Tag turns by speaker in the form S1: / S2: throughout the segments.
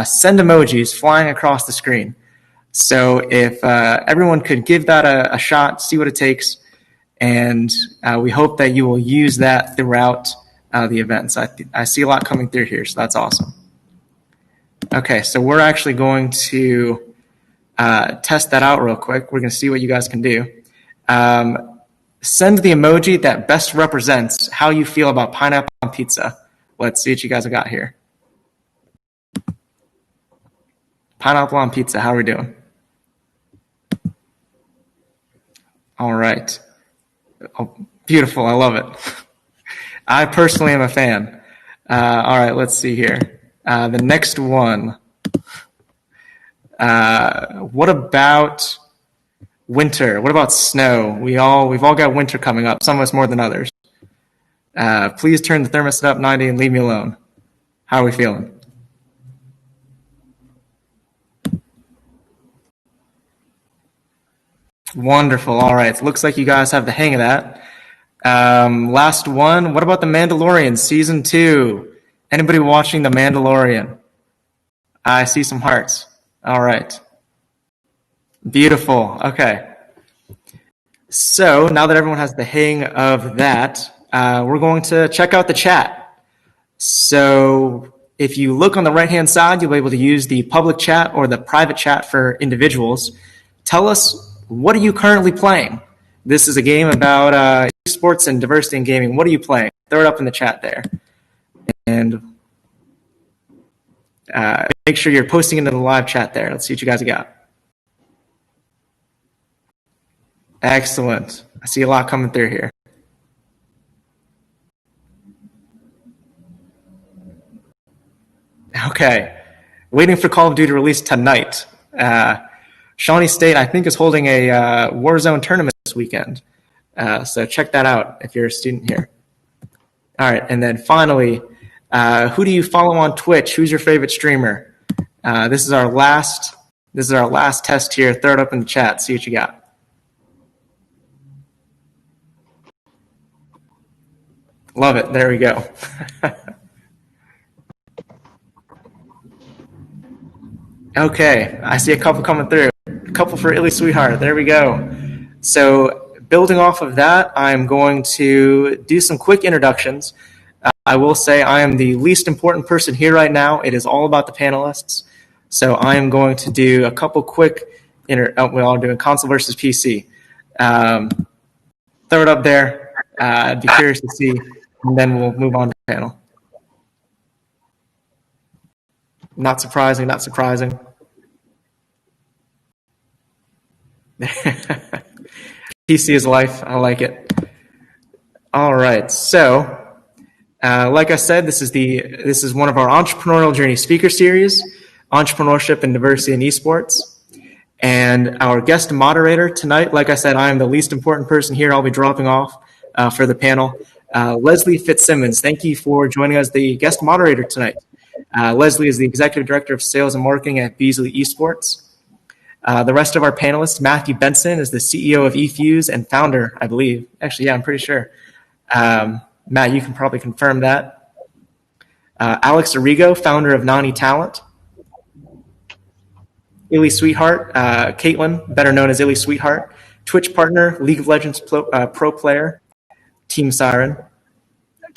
S1: send emojis flying across the screen. So if everyone could give that a shot, see what it takes, and we hope that you will use that throughout the events. I see a lot coming through here, so that's awesome. Okay, so we're actually going to test that out real quick. We're going to see what you guys can do. Send the emoji that best represents how you feel about pineapple on pizza. Let's see what you guys have got here. Pineapple on pizza, how are we doing? All right. Oh, beautiful, I love it. I personally am a fan. All right, let's see here. The next one. What about winter? What about snow? We've all got winter coming up, some of us more than others. Please turn the thermostat up 90 and leave me alone. How are we feeling? Wonderful. All right. Looks like you guys have the hang of that. Last one. What about The Mandalorian Season 2? Anybody watching The Mandalorian? I see some hearts. All right. Beautiful. Okay. So now that everyone has the hang of that, we're going to check out the chat. So if you look on the right-hand side, you'll be able to use the public chat or the private chat for individuals. Tell us, what are you currently playing? This is a game about esports and diversity in gaming. What are you playing? Throw it up in the chat there. And make sure you're posting into the live chat there. Let's see what you guys got. Excellent. I see a lot coming through here. Okay. Waiting for Call of Duty release tonight. Shawnee State, I think, is holding a Warzone tournament this weekend. So check that out if you're a student here. All right, and then finally, who do you follow on Twitch? Who's your favorite streamer? This is our last test here. Throw it up in the chat. See what you got. Love it. There we go. Okay, I see a couple coming through. A couple for Illy Sweetheart. There we go. So building off of that, I'm going to do some quick introductions. I will say I am the least important person here right now. It is all about the panelists. So I am going to do a couple quick, I'm doing console versus PC. Throw it up there. I'd be curious to see, and then we'll move on to the panel. Not surprising, not surprising. PC is life. I like it. All right. So, like I said, this is one of our entrepreneurial journey speaker series, entrepreneurship and diversity in esports. And our guest moderator tonight, like I said, I am the least important person here. I'll be dropping off for the panel. Leslie Fitzsimmons, thank you for joining us, the guest moderator tonight. Leslie is the Executive Director of Sales and Marketing at Beasley Esports. The rest of our panelists, Matthew Benson is the CEO of eFuse and founder, I believe. Actually, yeah, I'm pretty sure. Matt, you can probably confirm that. Alex Arrigo, founder of Nani Talent. Illy Sweetheart, Caitlin, better known as Illy Sweetheart. Twitch partner, League of Legends pro player, Team Siren.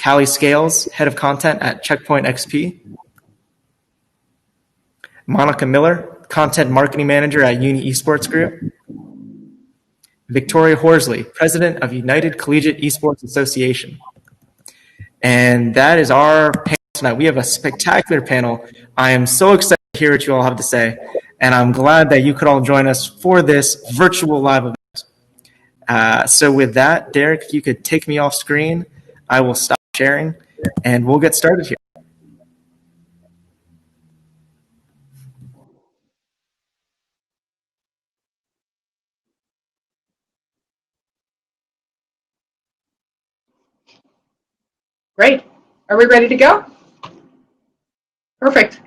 S1: Callie Scales, head of content at Checkpoint XP. Monica Miller, content marketing manager at Uni Esports Group. Victoria Horsley, president of United Collegiate Esports Association. And that is our panel tonight. We have a spectacular panel. I am so excited to hear what you all have to say, and I'm glad that you could all join us for this virtual live event. So with that, Derek, if you could take me off screen, I will stop sharing, and we'll get started here.
S2: Great. Are we ready to go? Perfect.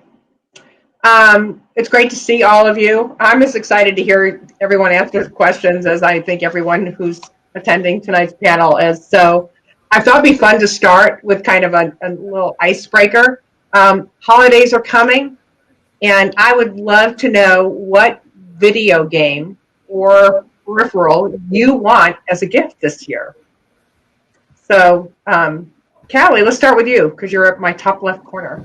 S2: It's great to see all of you. I'm as excited to hear everyone answer questions as I think everyone who's attending tonight's panel is. So I thought it'd be fun to start with kind of a little icebreaker. Holidays are coming. And I would love to know what video game or peripheral you want as a gift this year. So, Callie, let's start with you because you're at my top left corner.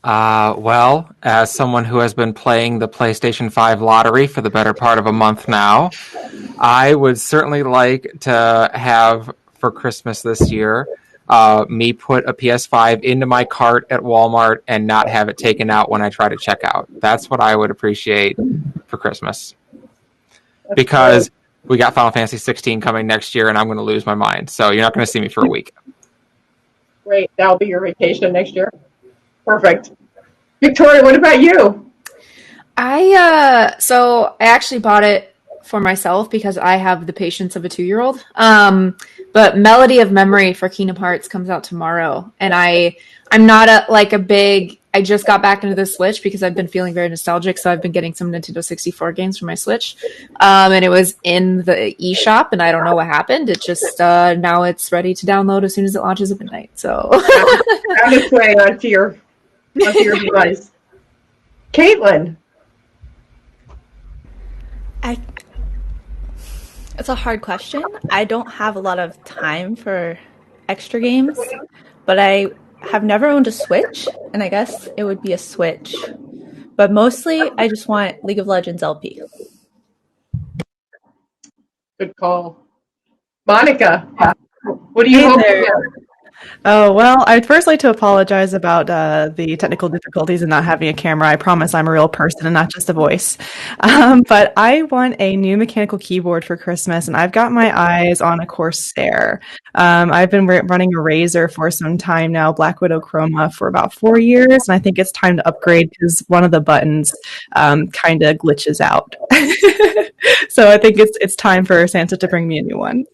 S3: Well, as someone who has been playing the PlayStation 5 lottery for the better part of a month now, I would certainly like to have for Christmas this year me put a PS5 into my cart at Walmart and not have it taken out when I try to check out. That's what I would appreciate for Christmas. Because we got Final Fantasy 16 coming next year and I'm going to lose my mind. So you're not going to see me for a week.
S2: Great. That'll be your vacation next year. Perfect. Victoria, what about you?
S4: So I actually bought it for myself because I have the patience of a 2-year-old. But Melody of Memory for Kingdom Hearts comes out tomorrow, and I'm not a big. I just got back into the Switch because I've been feeling very nostalgic, so I've been getting some Nintendo 64 games for my Switch, and it was in the eShop, and I don't know what happened. It just now it's ready to download as soon as it launches at midnight. So
S2: found its way onto your device. Caitlin.
S5: It's a hard question. I don't have a lot of time for extra games, but I have never owned a Switch, and I guess it would be a Switch. But mostly, I just want League of Legends LP.
S2: Good call. Monica, what do you hope for?
S6: Oh, well, I'd first like to apologize about the technical difficulties in not having a camera. I promise I'm a real person and not just a voice. But I want a new mechanical keyboard for Christmas, and I've got my eyes on a Corsair. I've been running a Razer for some time now, Black Widow Chroma, for about 4 years, and I think it's time to upgrade because one of the buttons kind of glitches out. So I think it's time for Santa to bring me a new one.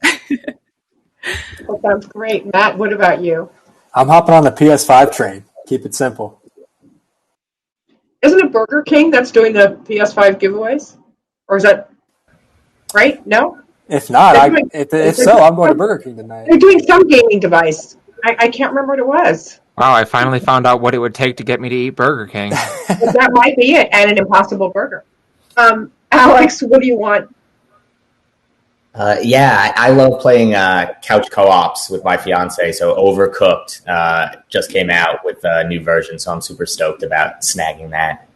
S2: That sounds great. Matt, what about you?
S7: I'm hopping on the PS5 train. Keep it simple.
S2: Isn't it Burger King that's doing the PS5 giveaways? Or is that right? No?
S7: If not, if so, I'm going to Burger King tonight.
S2: They're doing some gaming device. I can't remember what it was.
S3: Wow, I finally found out what it would take to get me to eat Burger King.
S2: But that might be it, and an Impossible Burger. Alex, what do you want?
S8: I love playing couch co-ops with my fiance. So Overcooked just came out with a new version, so I'm super stoked about snagging that.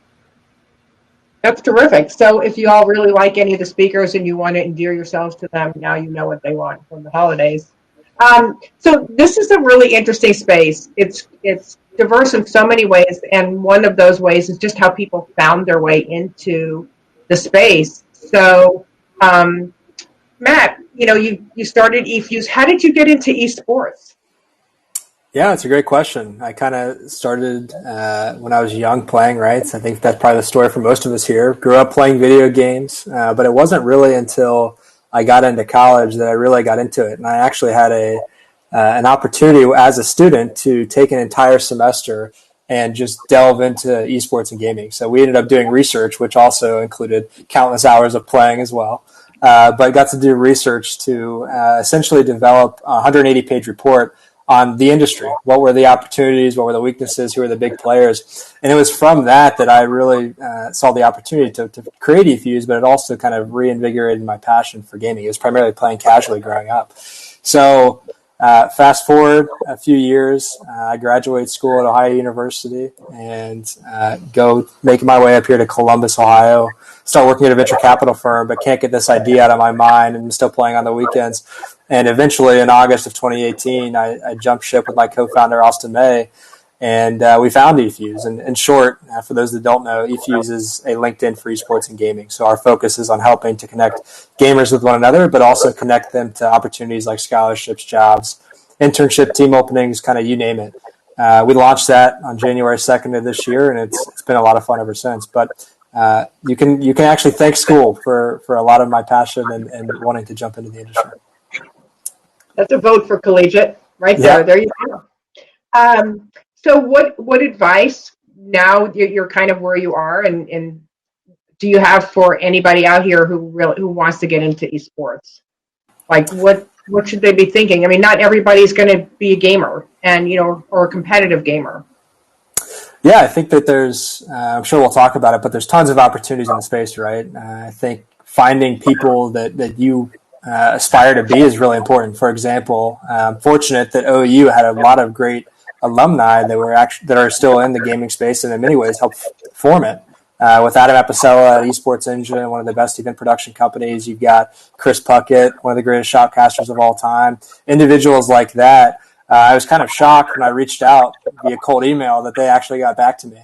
S2: That's terrific. So if you all really like any of the speakers and you want to endear yourselves to them, now you know what they want from the holidays. So this is a really interesting space. It's diverse in so many ways, and one of those ways is just how people found their way into the space. So Matt, you started eFuse. How did you get into esports?
S7: Yeah, it's a great question. I kind of started when I was young playing, right? So I think that's probably the story for most of us here. Grew up playing video games, but it wasn't really until I got into college that I really got into it. And I actually had an opportunity as a student to take an entire semester and just delve into esports and gaming. So we ended up doing research, which also included countless hours of playing as well. But got to do research to essentially develop a 180-page report on the industry. What were the opportunities? What were the weaknesses? Who were the big players? And it was from that I really saw the opportunity to create eFuse, but it also kind of reinvigorated my passion for gaming. It was primarily playing casually growing up. So fast forward a few years, I graduate school at Ohio University and go making my way up here to Columbus, Ohio. Start working at a venture capital firm, but can't get this idea out of my mind, and I'm still playing on the weekends. And eventually, in August of 2018, I jumped ship with my co-founder, Austin May, and we found eFuse. And in short, for those that don't know, eFuse is a LinkedIn for esports and gaming. So our focus is on helping to connect gamers with one another, but also connect them to opportunities like scholarships, jobs, internship, team openings, kind of you name it. We launched that on January 2nd of this year, and it's been a lot of fun ever since. But you can actually thank school for a lot of my passion and wanting to jump into the industry.
S2: That's a vote for collegiate right there.
S7: Yeah.
S2: There you go. So what advice, now you're kind of where you are, and do you have for anybody out here who wants to get into esports? Like what should they be thinking? I mean, not everybody's going to be a gamer or a competitive gamer.
S7: Yeah, I think that there's, I'm sure we'll talk about it, but there's tons of opportunities in the space, right? I think finding people that you aspire to be is really important. For example, I'm fortunate that OU had a lot of great alumni that are still in the gaming space and in many ways helped form it. With Adam Apicella at Esports Engine, one of the best event production companies, you've got Chris Puckett, one of the greatest shotcasters of all time. Individuals like that. I was kind of shocked when I reached out via cold email that they actually got back to me.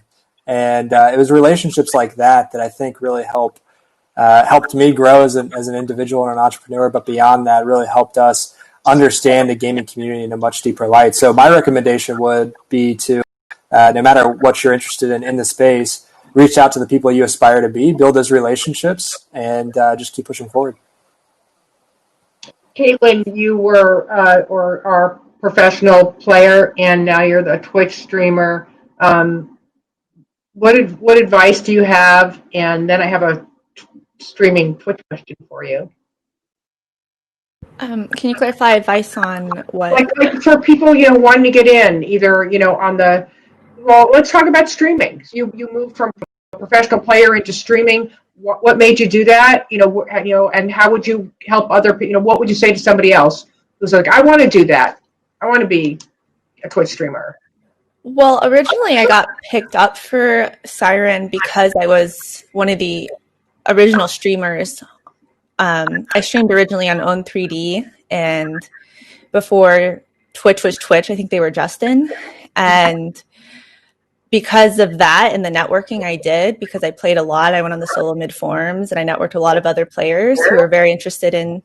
S7: And it was relationships like that I think really helped me grow as an individual and an entrepreneur, but beyond that, really helped us understand the gaming community in a much deeper light. So my recommendation would be to, no matter what you're interested in the space, reach out to the people you aspire to be, build those relationships, and just keep pushing forward.
S2: Caitlin, you were or are professional player, and now you're the Twitch streamer. What advice do you have? And then I have a streaming Twitch question for you.
S5: Can you clarify advice on what?
S2: Like for people, wanting to get in, either, on the, well, let's talk about streaming. You moved from a professional player into streaming. What made you do that? And how would you help other people? What would you say to somebody else who's like, I want to do that. I want to be a Twitch streamer.
S5: Well, originally I got picked up for Siren because I was one of the original streamers. I streamed originally on Own3D, and before Twitch was Twitch, I think they were Justin. And because of that and the networking I did, because I played a lot, I went on the solo mid forums and I networked a lot of other players who were very interested in,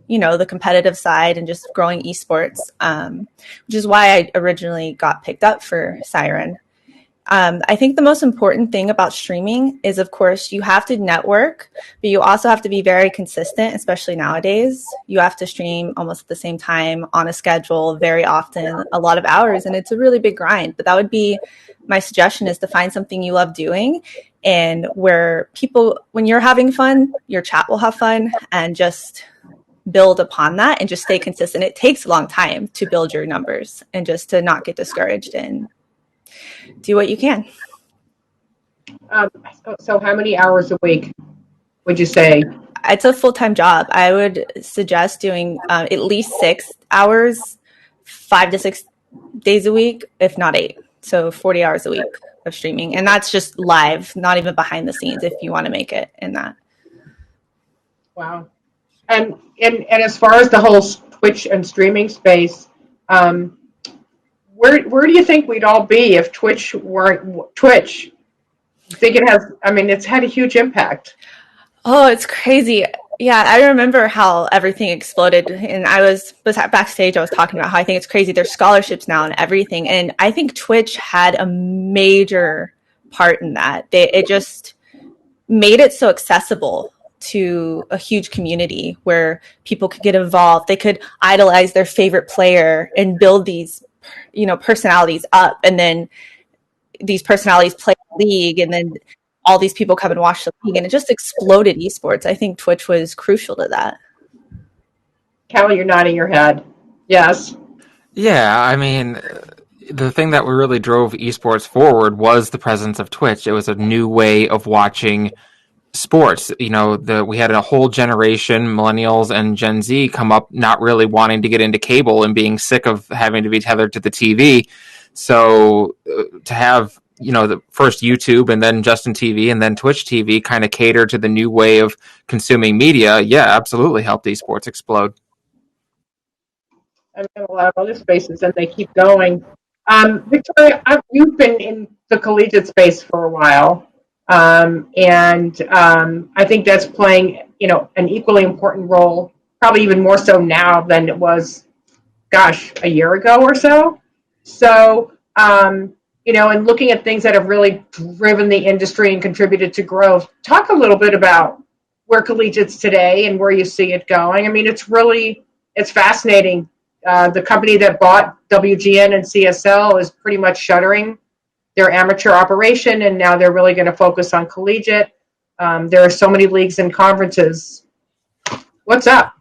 S5: the competitive side and just growing esports, which is why I originally got picked up for Siren. I think the most important thing about streaming is, of course, you have to network, but you also have to be very consistent, especially nowadays. You have to stream almost at the same time on a schedule very often, a lot of hours, and it's a really big grind. But that would be my suggestion, is to find something you love doing, and where people, when you're having fun, your chat will have fun, and just build upon that and just stay consistent. It takes a long time to build your numbers and just to not get discouraged and do what you can.
S2: So how many hours a week would you say?
S5: It's a full-time job. I would suggest doing at least 6 hours, 5 to 6 days a week, if not 8. So 40 hours a week of streaming. And that's just live, not even behind the scenes, if you want to make it in that.
S2: Wow. And as far as the whole Twitch and streaming space, where do you think we'd all be if Twitch weren't Twitch? I think it's had a huge impact.
S5: Oh, it's crazy. Yeah, I remember how everything exploded, and I was backstage, I was talking about how I think it's crazy. There's scholarships now and everything, and I think Twitch had a major part in that. It just made it so accessible to a huge community where people could get involved. They could idolize their favorite player and build these, personalities up, and then these personalities play the league, and then all these people come and watch the league, and it just exploded esports. I think Twitch was crucial to that.
S2: Callie, you're nodding your head. Yes.
S3: Yeah, I mean, the thing that really drove esports forward was the presence of Twitch. It was a new way of watching sports. We had a whole generation, millennials and Gen Z, come up not really wanting to get into cable and being sick of having to be tethered to the TV. So to have, the first YouTube and then Justin TV and then Twitch TV kind of cater to the new way of consuming media, absolutely helped esports explode.
S2: I've got a lot of other spaces, and they keep going. Victoria, you've been in the collegiate space for a while, and I think that's playing, an equally important role, probably even more so now than it was, a year ago or so. So, and looking at things that have really driven the industry and contributed to growth, talk a little bit about where collegiate's today and where you see it going. I mean, it's fascinating. The company that bought WGN and CSL is pretty much shuttering their amateur operation, and now they're really going to focus on collegiate. There are so many leagues and conferences. What's up?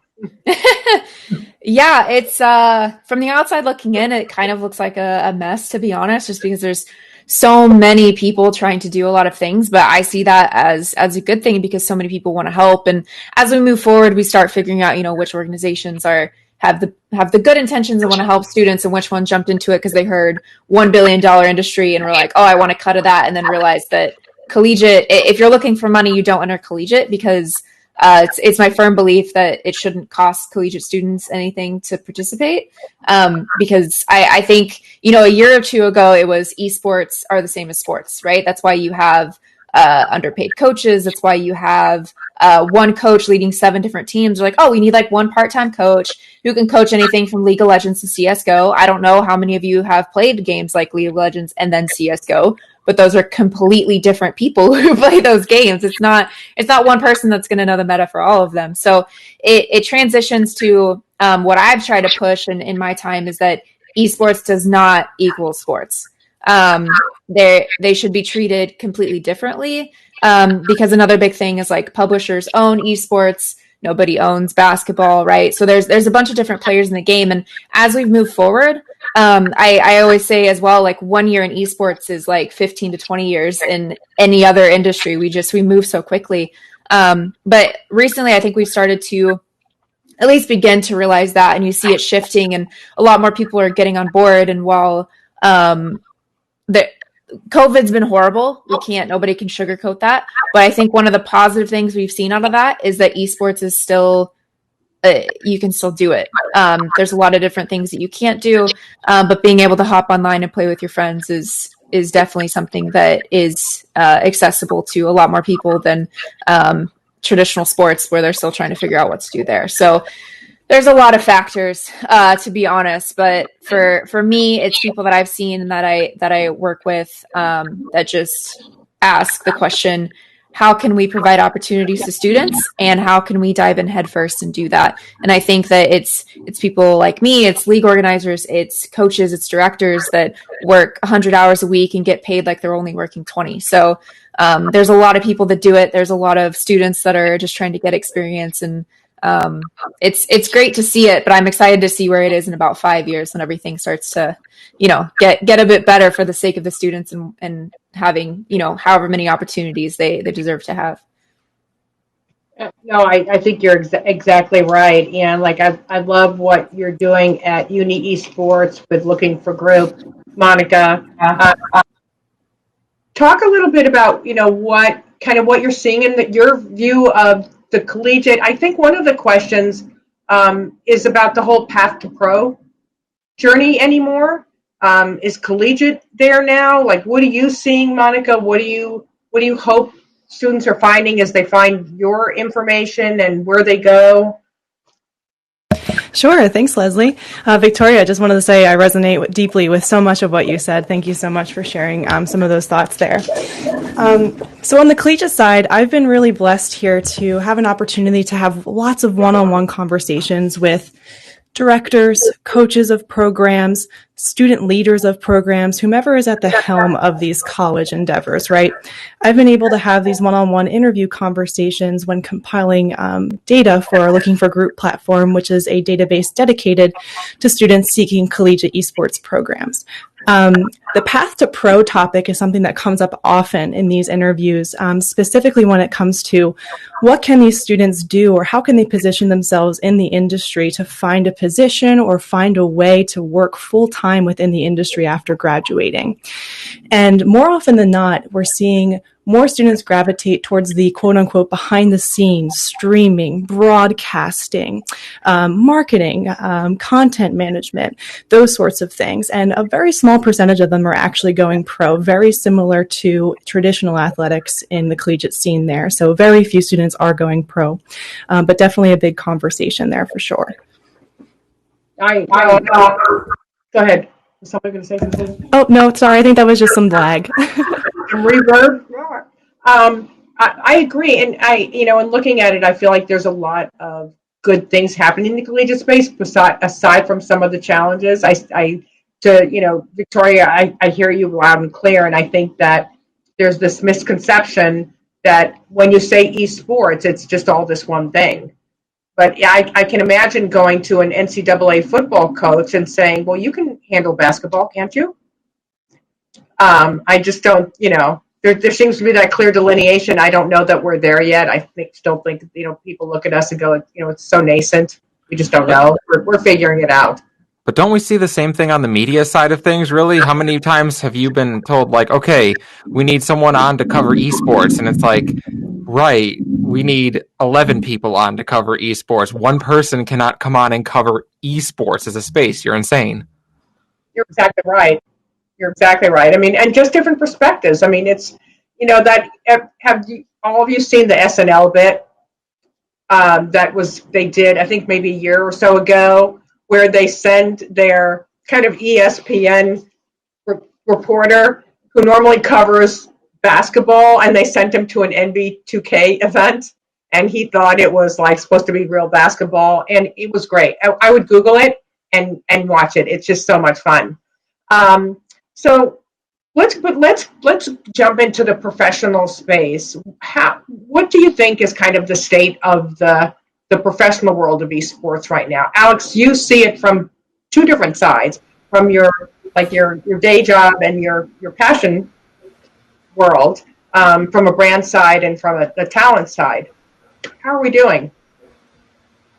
S4: Yeah, it's from the outside looking in, it kind of looks like a mess, to be honest, just because there's so many people trying to do a lot of things, but I see that as a good thing because so many people want to help. And as we move forward, we start figuring out, which organizations have the good intentions and want to help students, and which one jumped into it because they heard $1 billion industry and were like, oh, I want to cut of that, and then realized that collegiate, if you're looking for money, you don't enter collegiate, because it's my firm belief that it shouldn't cost collegiate students anything to participate. Because I think, a year or two ago, it was esports are the same as sports, right? That's why you have underpaid coaches. That's why you have one coach leading 7 different teams. They're like, oh, we need like one part-time coach who can coach anything from League of Legends to CSGO. I don't know how many of you have played games like League of Legends and then CSGO, but those are completely different people who play those games. It's not one person that's going to know the meta for all of them. So it transitions to what I've tried to push in my time is that esports does not equal sports. They should be treated completely differently, because another big thing is like publishers own esports. Nobody owns basketball, right? So there's a bunch of different players in the game. And as we move forward, I always say as well, like 1 year in esports is like 15 to 20 years in any other industry. We move so quickly. But recently I think we've started to at least begin to realize that, and you see it shifting and a lot more people are getting on board. And while COVID's been horrible, nobody can sugarcoat that. But I think one of the positive things we've seen out of that is that esports is still, you can still do it. There's a lot of different things that you can't do, but being able to hop online and play with your friends is definitely something that is accessible to a lot more people than traditional sports, where they're still trying to figure out what to do there. So there's a lot of factors, to be honest, but for me, it's people that I've seen and that I work with, that just ask the question, how can we provide opportunities to students, and how can we dive in headfirst and do that? And I think that it's people like me, it's league organizers, it's coaches, it's directors that work 100 hours a week and get paid like they're only working 20. So there's a lot of people that do it. There's a lot of students that are just trying to get experience, and it's great to see it, but I'm excited to see where it is in about 5 years when everything starts to, get a bit better for the sake of the students and having, however many opportunities they deserve to have.
S2: No, I think you're exactly right. And like, I love what you're doing at Uni Esports with looking for group. Monica, talk a little bit about, what you're seeing in your view of the collegiate. I think one of the questions is about the whole path to pro journey anymore. Is collegiate there now? Like, what are you seeing, Monica? What do you hope students are finding as they find your information and where they go?
S6: Sure. Thanks, Leslie. Victoria, I just wanted to say I resonate deeply with so much of what you said. Thank you so much for sharing some of those thoughts there. So on the collegiate side, I've been really blessed here to have an opportunity to have lots of one-on-one conversations with directors, coaches of programs, student leaders of programs, whomever is at the helm of these college endeavors, right? I've been able to have these one-on-one interview conversations when compiling data for our Looking for Group platform, which is a database dedicated to students seeking collegiate esports programs. The path to pro topic is something that comes up often in these interviews, specifically when it comes to what can these students do, or how can they position themselves in the industry to find a position or find a way to work full-time within the industry after graduating. And more often than not, we're seeing more students gravitate towards the quote-unquote behind the scenes, streaming, broadcasting, marketing, content management, those sorts of things. And a very small percentage of them are actually going pro, very similar to traditional athletics in the collegiate scene there. So very few students are going pro, but definitely a big conversation there for sure.
S2: Go ahead. Is somebody going to say something?
S6: Oh, no, sorry. I think that was just some lag.
S2: Some reverb. I agree, and in looking at it, I feel like there's a lot of good things happening in the collegiate space. Aside from some of the challenges, Victoria, I hear you loud and clear, and I think that there's this misconception that when you say esports, it's just all this one thing. But I can imagine going to an NCAA football coach and saying, "Well, you can handle basketball, can't you?" I just don't, there seems to be that clear delineation. I don't know that we're there yet. I still think, people look at us and go, it's so nascent. We just don't know. We're figuring it out.
S3: But don't we see the same thing on the media side of things, really? How many times have you been told, like, okay, we need someone on to cover esports? And it's like, right, we need 11 people on to cover esports. One person cannot come on and cover esports as a space. You're insane.
S2: You're exactly right. You're exactly right. I mean, and just different perspectives. I mean, it's, that all of you seen the SNL bit they did, I think maybe a year or so ago, where they send their kind of ESPN reporter who normally covers basketball, and they sent him to an NBA 2K event, and he thought it was like supposed to be real basketball, and it was great. I would Google it and watch it. It's just so much fun. So let's jump into the professional space. What do you think is kind of the state of the professional world of esports right now? Alex, you see it from two different sides, from your day job and your passion world, from a brand side and from a talent side. How are we doing?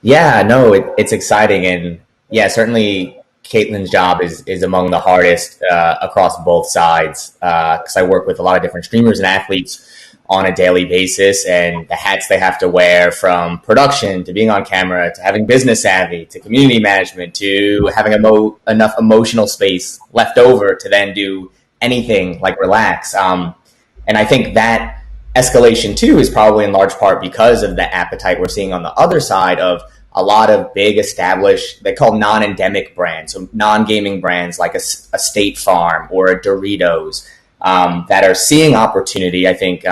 S8: Yeah, no, it's exciting. And yeah, certainly Caitlin's job is among the hardest across both sides, because I work with a lot of different streamers and athletes on a daily basis, and the hats they have to wear, from production to being on camera to having business savvy to community management to having enough emotional space left over to then do anything like relax. And I think that escalation too is probably in large part because of the appetite we're seeing on the other side of a lot of big established, they call non-endemic brands, so non-gaming brands like a State Farm or a Doritos, that are seeing opportunity. I think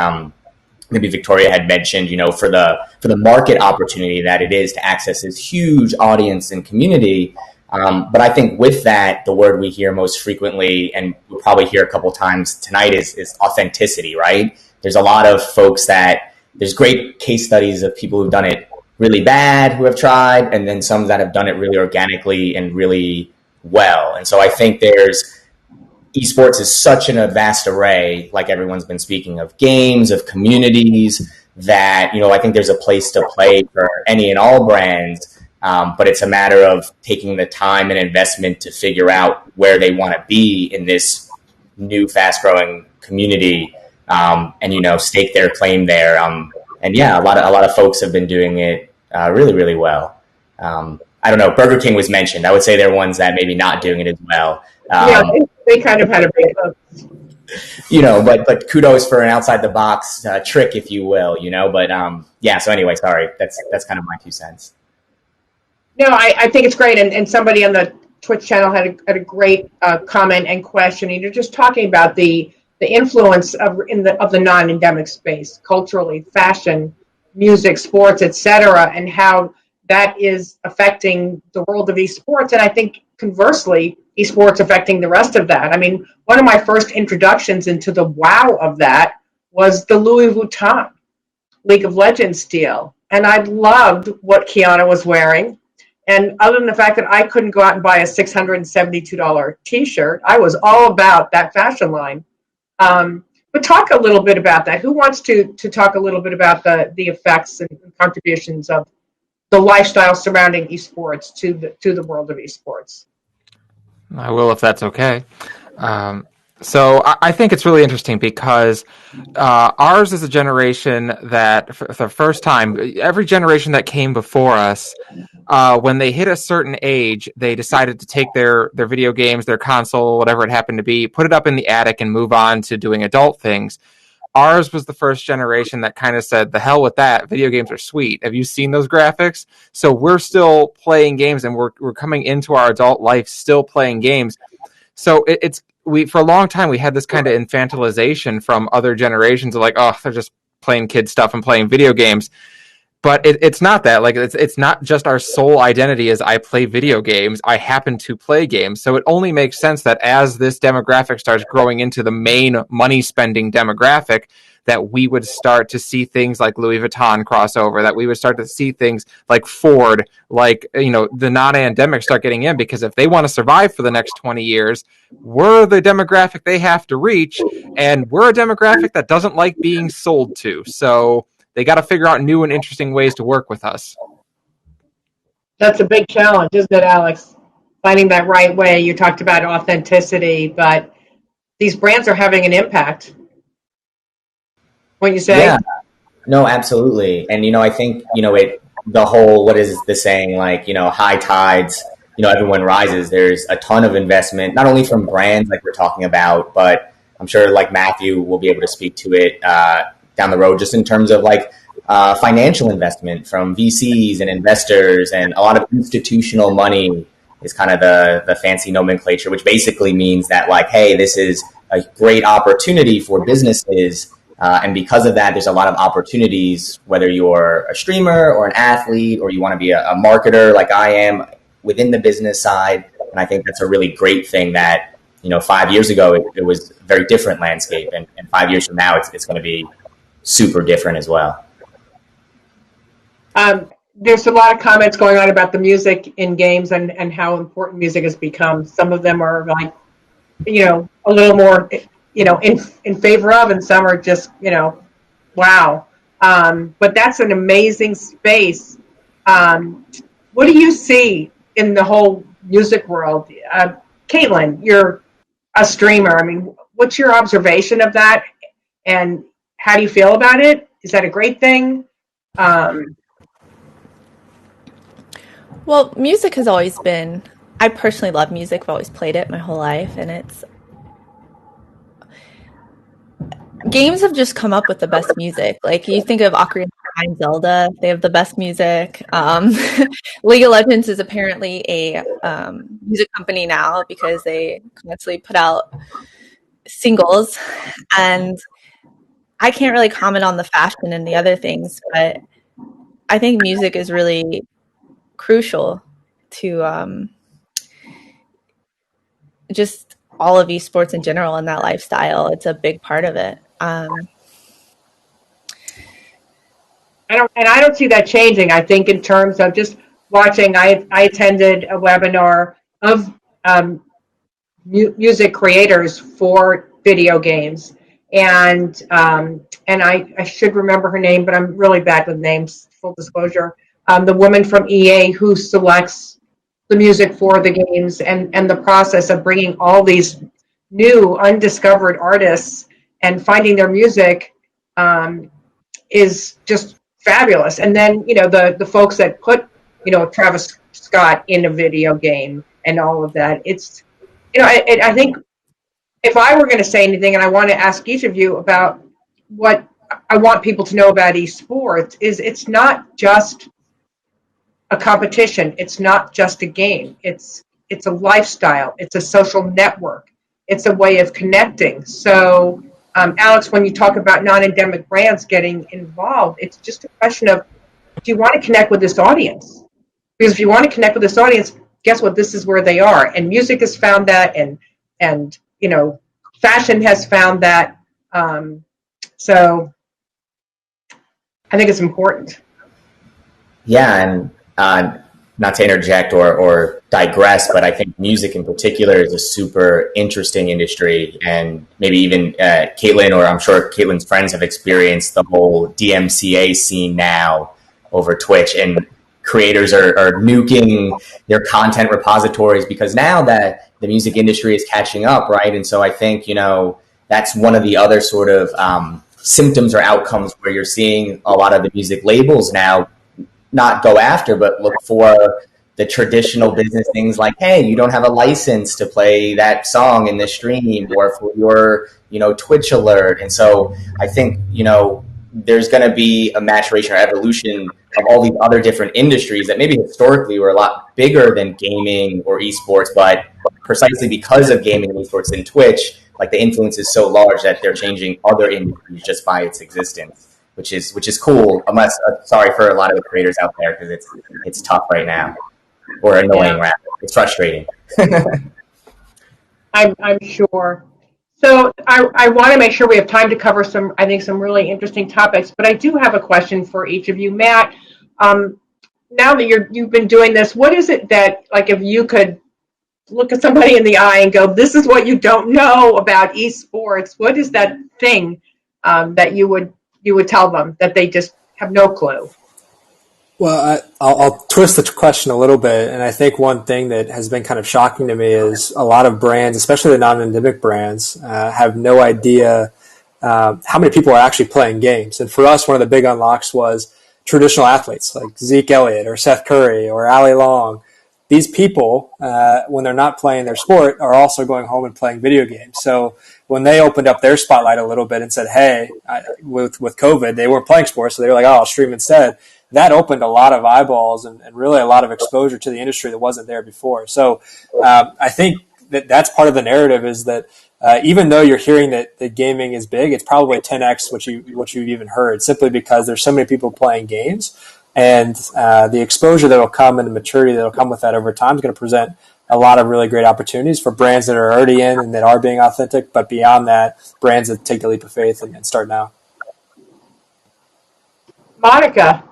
S8: maybe Victoria had mentioned, for the market opportunity that it is to access this huge audience and community. But I think with that, the word we hear most frequently, and we'll probably hear a couple times tonight, is authenticity, right? There's a lot of folks there's great case studies of people who've done it really bad, who have tried, and then some that have done it really organically and really well. And so I think esports is such a vast array, like everyone's been speaking of, games, of communities, that, I think there's a place to play for any and all brands. But it's a matter of taking the time and investment to figure out where they want to be in this new fast growing community, and, stake their claim there. And yeah, a lot of folks have been doing it really, really well. I don't know, Burger King was mentioned. I would say they're ones that maybe not doing it as well.
S2: Yeah, they kind of had a big
S8: but kudos for an outside the box trick, if you will, but yeah, so anyway, sorry, that's kind of my 2 cents.
S2: No, I think it's great, and somebody on the Twitch channel had a great comment and question. And you're just talking about the influence of the non-endemic space, culturally, fashion, music, sports, etc., and how that is affecting the world of esports. And I think conversely, esports affecting the rest of that. I mean, one of my first introductions into the wow of that was the Louis Vuitton League of Legends deal, and I loved what Kiana was wearing. And other than the fact that I couldn't go out and buy a $672 T-shirt, I was all about that fashion line. But talk a little bit about that. Who wants to talk a little bit about the effects and contributions of the lifestyle surrounding esports to the world of esports?
S3: I will, if that's okay. So I think it's really interesting because ours is a generation that, for the first time, every generation that came before us, when they hit a certain age, they decided to take their video games, their console, whatever it happened to be, put it up in the attic and move on to doing adult things. Ours was the first generation that kind of said, the hell with that, video games are sweet. Have you seen those graphics? So we're still playing games, and we're coming into our adult life still playing games. So we for a long time, we had this kind of infantilization from other generations of like, oh, they're just playing kid stuff and playing video games. But it's not that. Like, it's not just our sole identity as I play video games. I happen to play games. So it only makes sense that as this demographic starts growing into the main money spending demographic, that we would start to see things like Louis Vuitton crossover, that we would start to see things like Ford, like, the non-endemics start getting in, because if they want to survive for the next 20 years, we're the demographic they have to reach, and we're a demographic that doesn't like being sold to. So they got to figure out new and interesting ways to work with us.
S2: That's a big challenge, isn't it, Alex? Finding that right way. You talked about authenticity, but these brands are having an impact. What you say?
S8: Yeah, no, absolutely. And, I think, the whole, what is the saying, like, high tides, everyone rises. There's a ton of investment, not only from brands like we're talking about, but I'm sure like Matthew will be able to speak to it down the road, just in terms of like financial investment from VCs and investors, and a lot of institutional money is kind of the fancy nomenclature, which basically means that, like, hey, this is a great opportunity for businesses. And because of that, there's a lot of opportunities, whether you're a streamer or an athlete, or you want to be a marketer like I am within the business side. And I think that's a really great thing that, 5 years ago, it was a very different landscape. And 5 years from now, it's going to be super different as well.
S2: There's a lot of comments going on about the music in games and how important music has become. Some of them are like, a little more, in favor of, and some are just, wow. But that's an amazing space. What do you see in the whole music world? Caitlin, you're a streamer. I mean, what's your observation of that? And how do you feel about it? Is that a great thing?
S5: Well, music has always been, I personally love music. I've always played it my whole life, and games have just come up with the best music. Like, you think of Ocarina of Time, Zelda, they have the best music. League of Legends is apparently a music company now, because they constantly put out singles. And I can't really comment on the fashion and the other things, but I think music is really crucial to just all of esports in general, and that lifestyle. It's a big part of it.
S2: I don't see that changing. I think in terms of just watching, I attended a webinar of music creators for video games, and I should remember her name, but I'm really bad with names. Full disclosure. The woman from EA who selects the music for the games, and the process of bringing all these new undiscovered artists and finding their music is just fabulous. And then, the folks that put, Travis Scott in a video game and all of that. It's, I think if I were going to say anything, and I want to ask each of you about what I want people to know about esports, is it's not just a competition. It's not just a game. It's a lifestyle. It's a social network. It's a way of connecting. So, Alex, when you talk about non-endemic brands getting involved, it's just a question of, do you want to connect with this audience? Because if you want to connect with this audience, guess what? This is where they are. And music has found that, and fashion has found that. So I think it's important.
S8: Yeah, and not to interject or digress, but I think music in particular is a super interesting industry, and maybe even Caitlin, or I'm sure Caitlin's friends have experienced the whole DMCA scene now over Twitch, and creators are nuking their content repositories because now that the music industry is catching up, right? And so I think, that's one of the other sort of symptoms or outcomes where you're seeing a lot of the music labels now not go after, but look for the traditional business things like, hey, you don't have a license to play that song in the stream, or for your, Twitch alert. And so I think, there's going to be a maturation or evolution of all these other different industries that maybe historically were a lot bigger than gaming or esports, but precisely because of gaming and esports and Twitch, like, the influence is so large that they're changing other industries just by its existence. Which is cool. Unless, sorry for a lot of the creators out there, because it's tough right now, or annoying. Rather, it's frustrating.
S2: I'm sure. So I want to make sure we have time to cover some really interesting topics, but I do have a question for each of you. Matt, now that you've been doing this, what is it that, like, if you could look at somebody in the eye and go, this is what you don't know about esports, what is that thing that you would tell them that they just have no clue?
S7: Well, I'll twist the question a little bit, and I think one thing that has been kind of shocking to me is a lot of brands, especially the non-endemic brands, have no idea how many people are actually playing games. And for us, one of the big unlocks was traditional athletes like Zeke Elliott or Seth Curry or Ali Long. These people, when they're not playing their sport, are also going home and playing video games. So when they opened up their spotlight a little bit and said, hey, with COVID, they weren't playing sports, so they were like, oh, I'll stream instead. That opened a lot of eyeballs and really a lot of exposure to the industry that wasn't there before. So I think that's part of the narrative is that even though you're hearing that gaming is big, it's probably 10x what you've even heard, simply because there's so many people playing games, and the exposure that will come and the maturity that will come with that over time is going to present a lot of really great opportunities for brands that are already in and that are being authentic, but beyond that, brands that take the leap of faith and start now.
S2: Monica,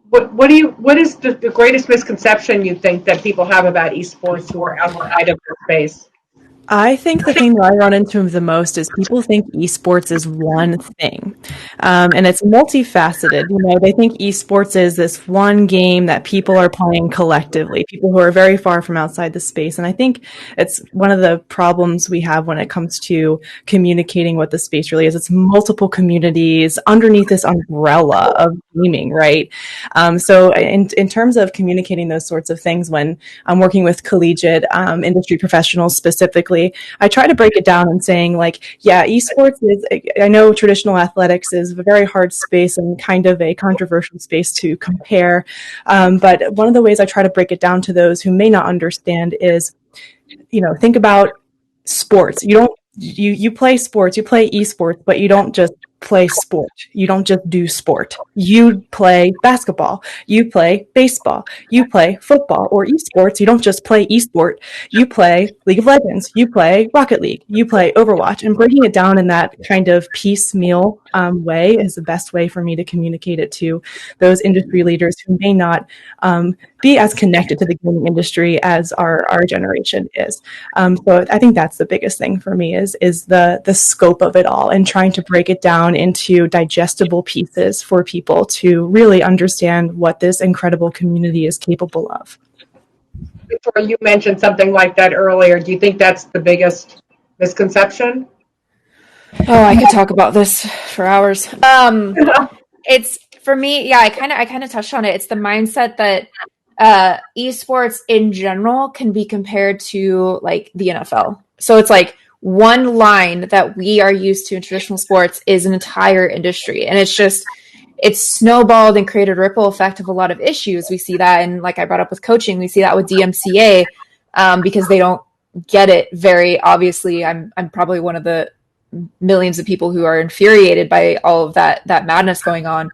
S2: what is the greatest misconception you think that people have about esports who are outside of the space?
S6: I think the thing that I run into the most is people think esports is one thing, and it's multifaceted. You know, they think esports is this one game that people are playing collectively, people who are very far from outside the space. And I think it's one of the problems we have when it comes to communicating what the space really is. It's multiple communities underneath this umbrella of gaming, right? So in terms of communicating those sorts of things, when I'm working with collegiate industry professionals specifically, I try to break it down and saying, like, yeah, esports is, I know traditional athletics is a very hard space and kind of a controversial space to compare. But one of the ways I try to break it down to those who may not understand is, you know, think about sports. You play sports, you play esports, but you don't just play sport. You don't just do sport. You play basketball. You play baseball. You play football or esports. You don't just play esport. You play League of Legends. You play Rocket League. You play Overwatch. And breaking it down in that kind of piecemeal way is the best way for me to communicate it to those industry leaders who may not be as connected to the gaming industry as our generation is. So I think that's the biggest thing for me is the scope of it all and trying to break it down into digestible pieces for people to really understand what this incredible community is capable of.
S2: Victoria, you mentioned something like that earlier. Do you think that's the biggest misconception?
S4: Oh, I could talk about this for hours. It's for me, yeah, I kind of touched on it. It's the mindset that esports in general can be compared to like the NFL. So it's like one line that we are used to in traditional sports is an entire industry. And it's snowballed and created a ripple effect of a lot of issues. We see that, and like I brought up with coaching, we see that with DMCA because they don't get it very obviously. I'm probably one of the millions of people who are infuriated by all of that madness going on.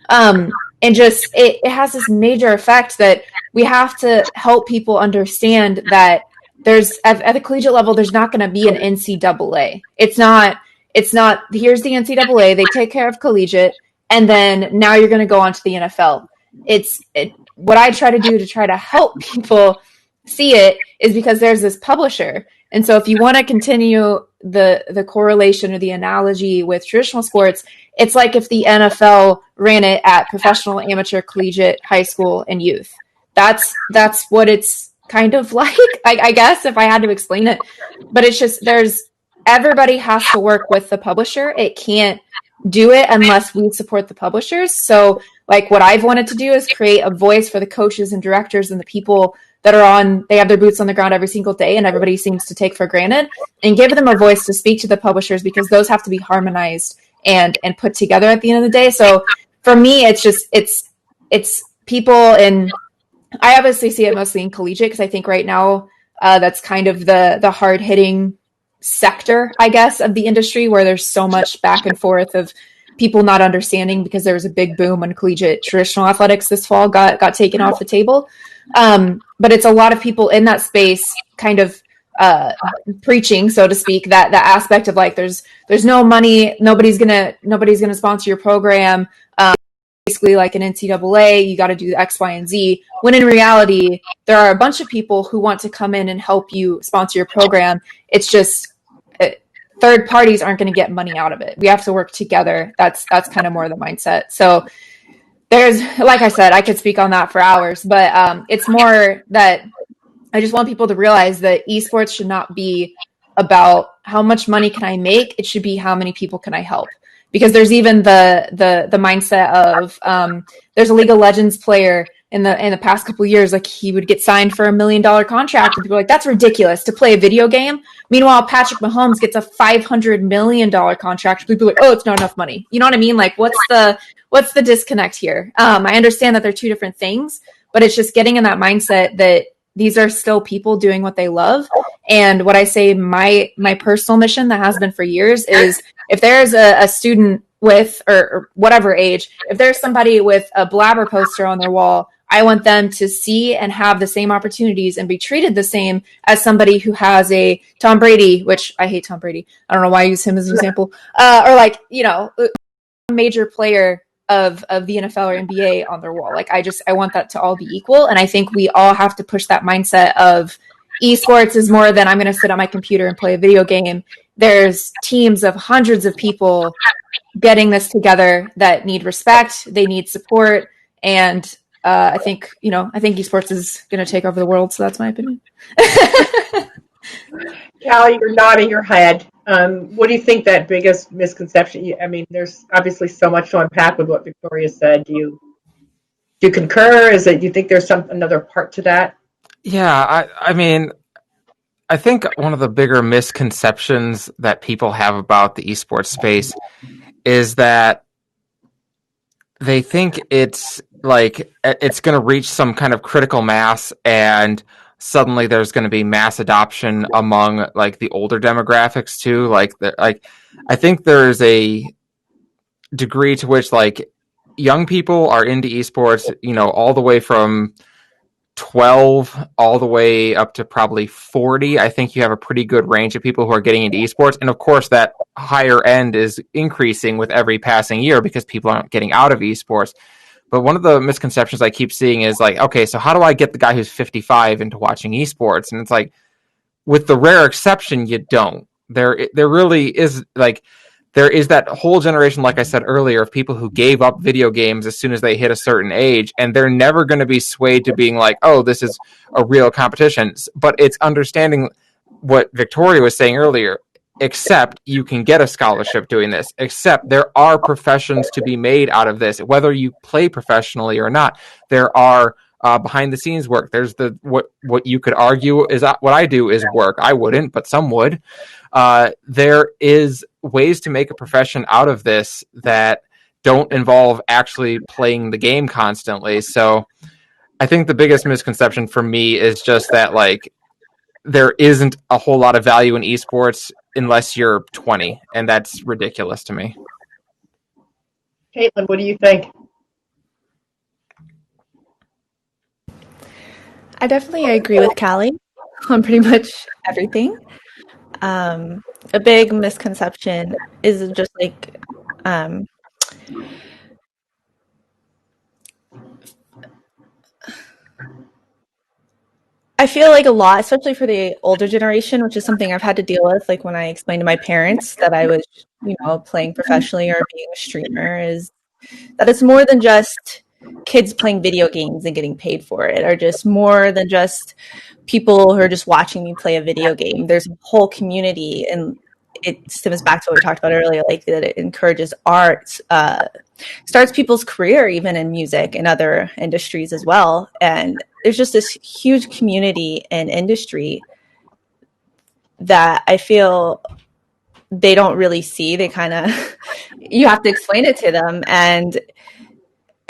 S4: And just it has this major effect that we have to help people understand that there's at the collegiate level, there's not going to be an NCAA. It's not, here's the NCAA, they take care of collegiate, and then now you're going to go on to the NFL. What I try to do to try to help people see it is because there's this publisher. And so if you want to continue the correlation or the analogy with traditional sports, it's like if the NFL ran it at professional, amateur, collegiate, high school, and youth. That's what it's kind of like, I guess, if I had to explain it. But it's just everybody has to work with the publisher. It can't do it unless we support the publishers. So like what I've wanted to do is create a voice for the coaches and directors and the people that they have their boots on the ground every single day and everybody seems to take for granted, and give them a voice to speak to the publishers, because those have to be harmonized and put together at the end of the day. So for me, it's people, and I obviously see it mostly in collegiate because I think right now that's kind of the hard hitting sector, I guess, of the industry, where there's so much back and forth of people not understanding, because there was a big boom when collegiate traditional athletics this fall got taken off the table. But it's a lot of people in that space kind of preaching, so to speak, that aspect of like there's no money, nobody's gonna sponsor your program. Basically like an NCAA, you got to do X, Y, and Z. When in reality, there are a bunch of people who want to come in and help you sponsor your program. It's just third parties aren't going to get money out of it. We have to work together. That's kind of more the mindset. So there's, like I said, I could speak on that for hours, but it's more that I just want people to realize that esports should not be about how much money can I make. It should be how many people can I help. Because there's even the mindset of there's a League of Legends player in the past couple of years, like he would get signed for $1 million contract, and people are like, that's ridiculous to play a video game. Meanwhile, Patrick Mahomes gets a $500 million contract. People are like, oh, it's not enough money. You know what I mean? Like, what's the disconnect here? I understand that they're two different things, but it's just getting in that mindset that these are still people doing what they love. And what I say, my personal mission that has been for years is if there's a student with, or whatever age, if there's somebody with a Blabber poster on their wall, I want them to see and have the same opportunities and be treated the same as somebody who has a Tom Brady, which I hate Tom Brady. I don't know why I use him as an example. Or like, you know, a major player of the NFL or NBA on their wall. Like I want that to all be equal. And I think we all have to push that mindset of esports is more than I'm going to sit on my computer and play a video game. There's teams of hundreds of people getting this together that need respect. They need support. And I think esports is going to take over the world. So that's my opinion.
S2: Callie, you're nodding your head. What do you think that biggest misconception? I mean, there's obviously so much to unpack with what Victoria said. Do you concur? Do you think there's another part to that?
S3: Yeah, I mean, I think one of the bigger misconceptions that people have about the esports space is that they think it's like it's going to reach some kind of critical mass and suddenly there's going to be mass adoption among like the older demographics too. Like I think there's a degree to which like young people are into esports, you know, all the way from 12 all the way up to probably 40. I think you have a pretty good range of people who are getting into esports. And of course, that higher end is increasing with every passing year because people aren't getting out of esports. But one of the misconceptions I keep seeing is like, okay, so how do I get the guy who's 55 into watching esports? And it's like, with the rare exception, you don't. There really is like, there is that whole generation, like I said earlier, of people who gave up video games as soon as they hit a certain age, and they're never going to be swayed to being like, oh, this is a real competition. But it's understanding what Victoria was saying earlier, except you can get a scholarship doing this, except there are professions to be made out of this, whether you play professionally or not. There are behind the scenes work. There's what you could argue is what I do is work. I wouldn't, but some would. There is ways to make a profession out of this that don't involve actually playing the game constantly. So I think the biggest misconception for me is just that like there isn't a whole lot of value in esports unless you're 20, and that's ridiculous to me.
S2: Caitlin, what do you think?
S5: I definitely agree with Callie on pretty much everything. A big misconception is just like I feel like a lot, especially for the older generation, which is something I've had to deal with, like when I explained to my parents that I was, you know, playing professionally or being a streamer, is that it's more than just kids playing video games and getting paid for it, or just more than just people who are just watching me play a video game. There's a whole community, and it stems back to what we talked about earlier, like that it encourages art, starts people's career even in music and other industries as well. And there's just this huge community and industry that I feel they don't really see. They kind of, you have to explain it to them. And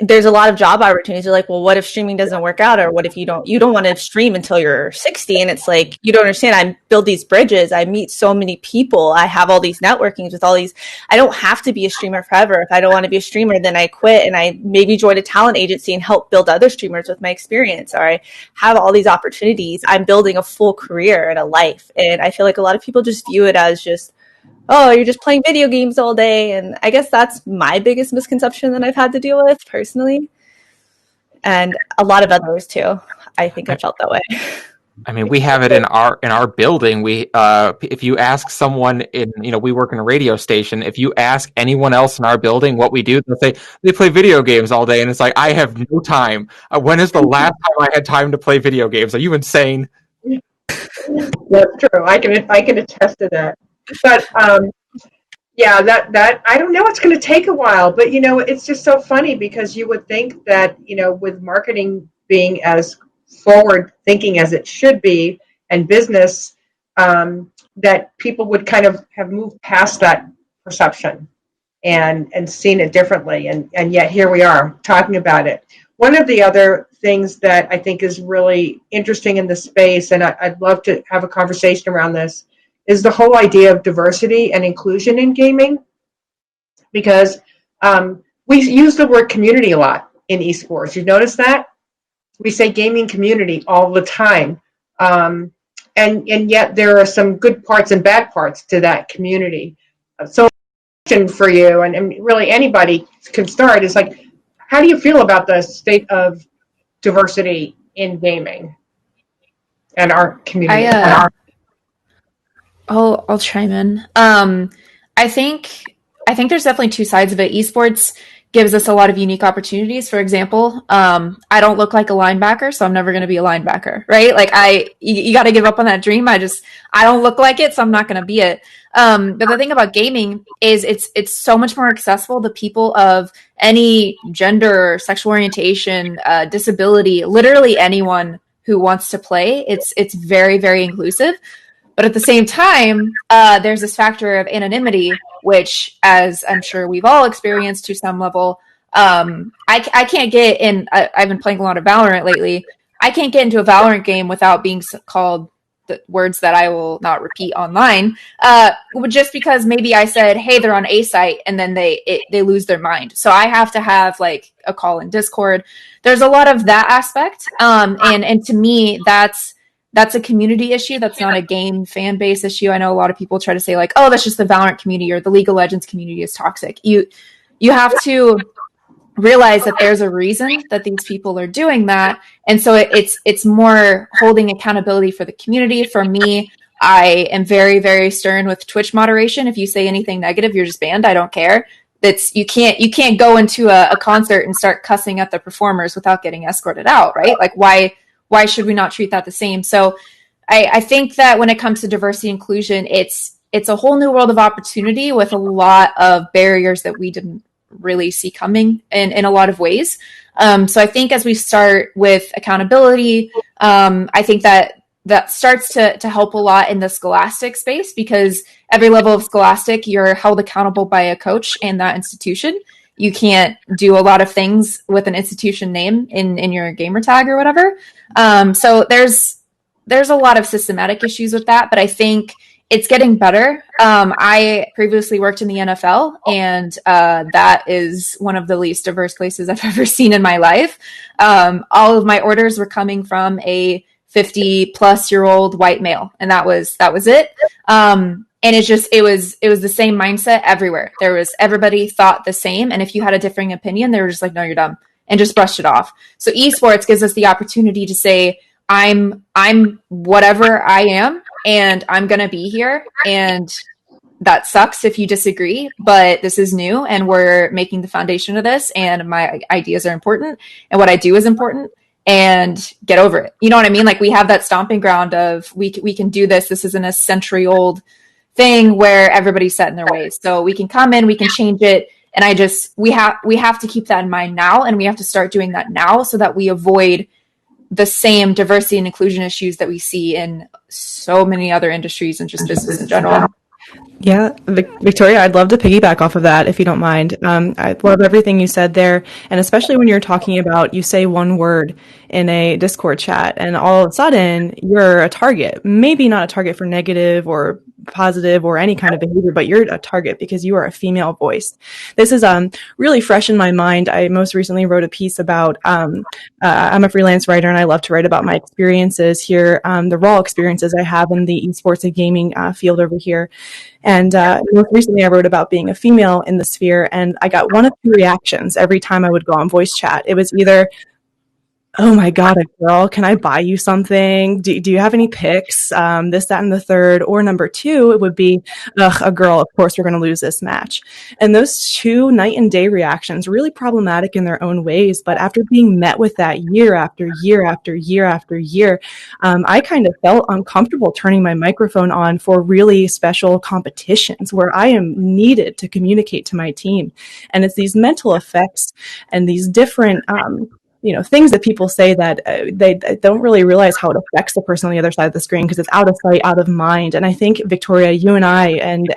S5: there's a lot of job opportunities. You're like, well, what if streaming doesn't work out? Or what if you don't want to stream until you're 60? And it's like, you don't understand. I build these bridges. I meet so many people. I have all these networkings with all these. I don't have to be a streamer forever. If I don't want to be a streamer, then I quit and I maybe join a talent agency and help build other streamers with my experience. Or I have all these opportunities. I'm building a full career and a life. And I feel like a lot of people just view it as just, oh, you're just playing video games all day. And I guess that's my biggest misconception that I've had to deal with personally. And a lot of others too. I think I felt that way.
S3: I mean, we have it in our building. We, if you ask someone in, we work in a radio station. If you ask anyone else in our building what we do, they'll say they play video games all day. And it's like, I have no time. When is the last time I had time to play video games? Are you insane?
S2: That's true. I can attest to that. But yeah, that I don't know. It's going to take a while, but it's just so funny because you would think that with marketing being as forward thinking as it should be, and business, that people would kind of have moved past that perception and seen it differently, and yet here we are talking about it. One of the other things that I think is really interesting in this space, and I'd love to have a conversation around this, is the whole idea of diversity and inclusion in gaming, because we use the word community a lot in esports. You've noticed that? We say gaming community all the time. And yet there are some good parts and bad parts to that community. So question for you, and really anybody can start, is like, how do you feel about the state of diversity in gaming and our community?
S4: I'll chime in. I think there's definitely two sides of it. Esports gives us a lot of unique opportunities. For example, I don't look like a linebacker, so I'm never going to be a linebacker, right? Like you got to give up on that dream. I don't look like it, so I'm not going to be it. But the thing about gaming is it's so much more accessible to people of any gender, sexual orientation, disability, literally anyone who wants to play. It's very, very inclusive. But at the same time, there's this factor of anonymity, which, as I'm sure we've all experienced to some level, I can't get in. I've been playing a lot of Valorant lately. I can't get into a Valorant game without being called the words that I will not repeat online, just because maybe I said, hey, they're on a site, and then they lose their mind. So I have to have like a call in Discord. There's a lot of that aspect. And to me, that's a community issue. That's not a game fan base issue. I know a lot of people try to say like, oh, that's just the Valorant community or the League of Legends community is toxic. You have to realize that there's a reason that these people are doing that. And so it's more holding accountability for the community. For me, I am very, very stern with Twitch moderation. If you say anything negative, you're just banned. I don't care. You can't go into a concert and start cussing at the performers without getting escorted out, right? Like why should we not treat that the same? So I think that when it comes to diversity and inclusion, it's a whole new world of opportunity with a lot of barriers that we didn't really see coming in a lot of ways. So I think as we start with accountability, I think that starts to help a lot in the scholastic space, because every level of scholastic, you're held accountable by a coach and that institution. You can't do a lot of things with an institution name in your gamer tag or whatever. So there's a lot of systematic issues with that, but I think it's getting better. I previously worked in the NFL, and that is one of the least diverse places I've ever seen in my life. All of my orders were coming from a 50-plus-year-old white male, and that was it. And it was the same mindset everywhere. Everybody thought the same, and if you had a differing opinion, they were just like, no, you're dumb, and just brushed it off. So esports gives us the opportunity to say, I'm whatever I am, and I'm going to be here. And that sucks if you disagree, but this is new, and we're making the foundation of this, and my ideas are important, and what I do is important, and get over it. You know what I mean? Like, we have that stomping ground of we can do this. This isn't a century-old thing where everybody's set in their ways. So we can come in, we can change it. And we have to keep that in mind now, and we have to start doing that now so that we avoid the same diversity and inclusion issues that we see in so many other industries and just business in general.
S6: Yeah, Victoria, I'd love to piggyback off of that if you don't mind. I love everything you said there, and especially when you're talking about you say one word in a Discord chat, and all of a sudden you're a target. Maybe not a target for negative or positive or any kind of behavior, but you're a target because you are a female voice. This is really fresh in my mind. I most recently wrote a piece about. I'm a freelance writer, and I love to write about my experiences here, the raw experiences I have in the esports and gaming field over here. And most recently, I wrote about being a female in the sphere, and I got one of two reactions every time I would go on voice chat. It was either, "Oh my God, a girl, can I buy you something? Do you have any pics? This, that, and the third." Or number two, it would be, "Ugh, a girl, of course we're going to lose this match." And those two night and day reactions, really problematic in their own ways. But after being met with that year after year after year after year, I kind of felt uncomfortable turning my microphone on for really special competitions where I am needed to communicate to my team. And it's these mental effects and these different things that people say that they don't really realize how it affects the person on the other side of the screen because it's out of sight, out of mind. And I think, Victoria, you and I and